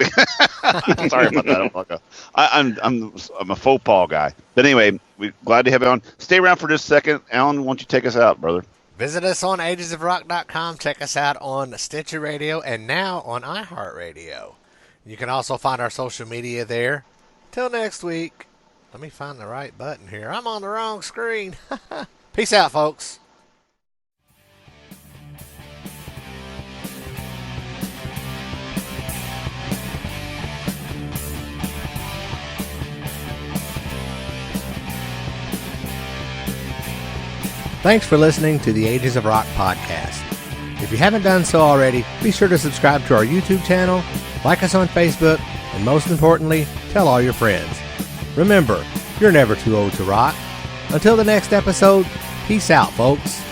Sorry about that. I'm a faux pas guy. But anyway, we're glad to have you on. Stay around for just a second. Alan, why don't you take us out, brother? Visit us on agesofrock.com. Check us out on Stitcher Radio and now on iHeartRadio. You can also find our social media there. Till next week. Let me find the right button here. I'm on the wrong screen. Peace out, folks. Thanks for listening to the Ages of Rock podcast. If you haven't done so already, be sure to subscribe to our YouTube channel, like us on Facebook, and most importantly, tell all your friends. Remember, you're never too old to rock. Until the next episode, peace out, folks.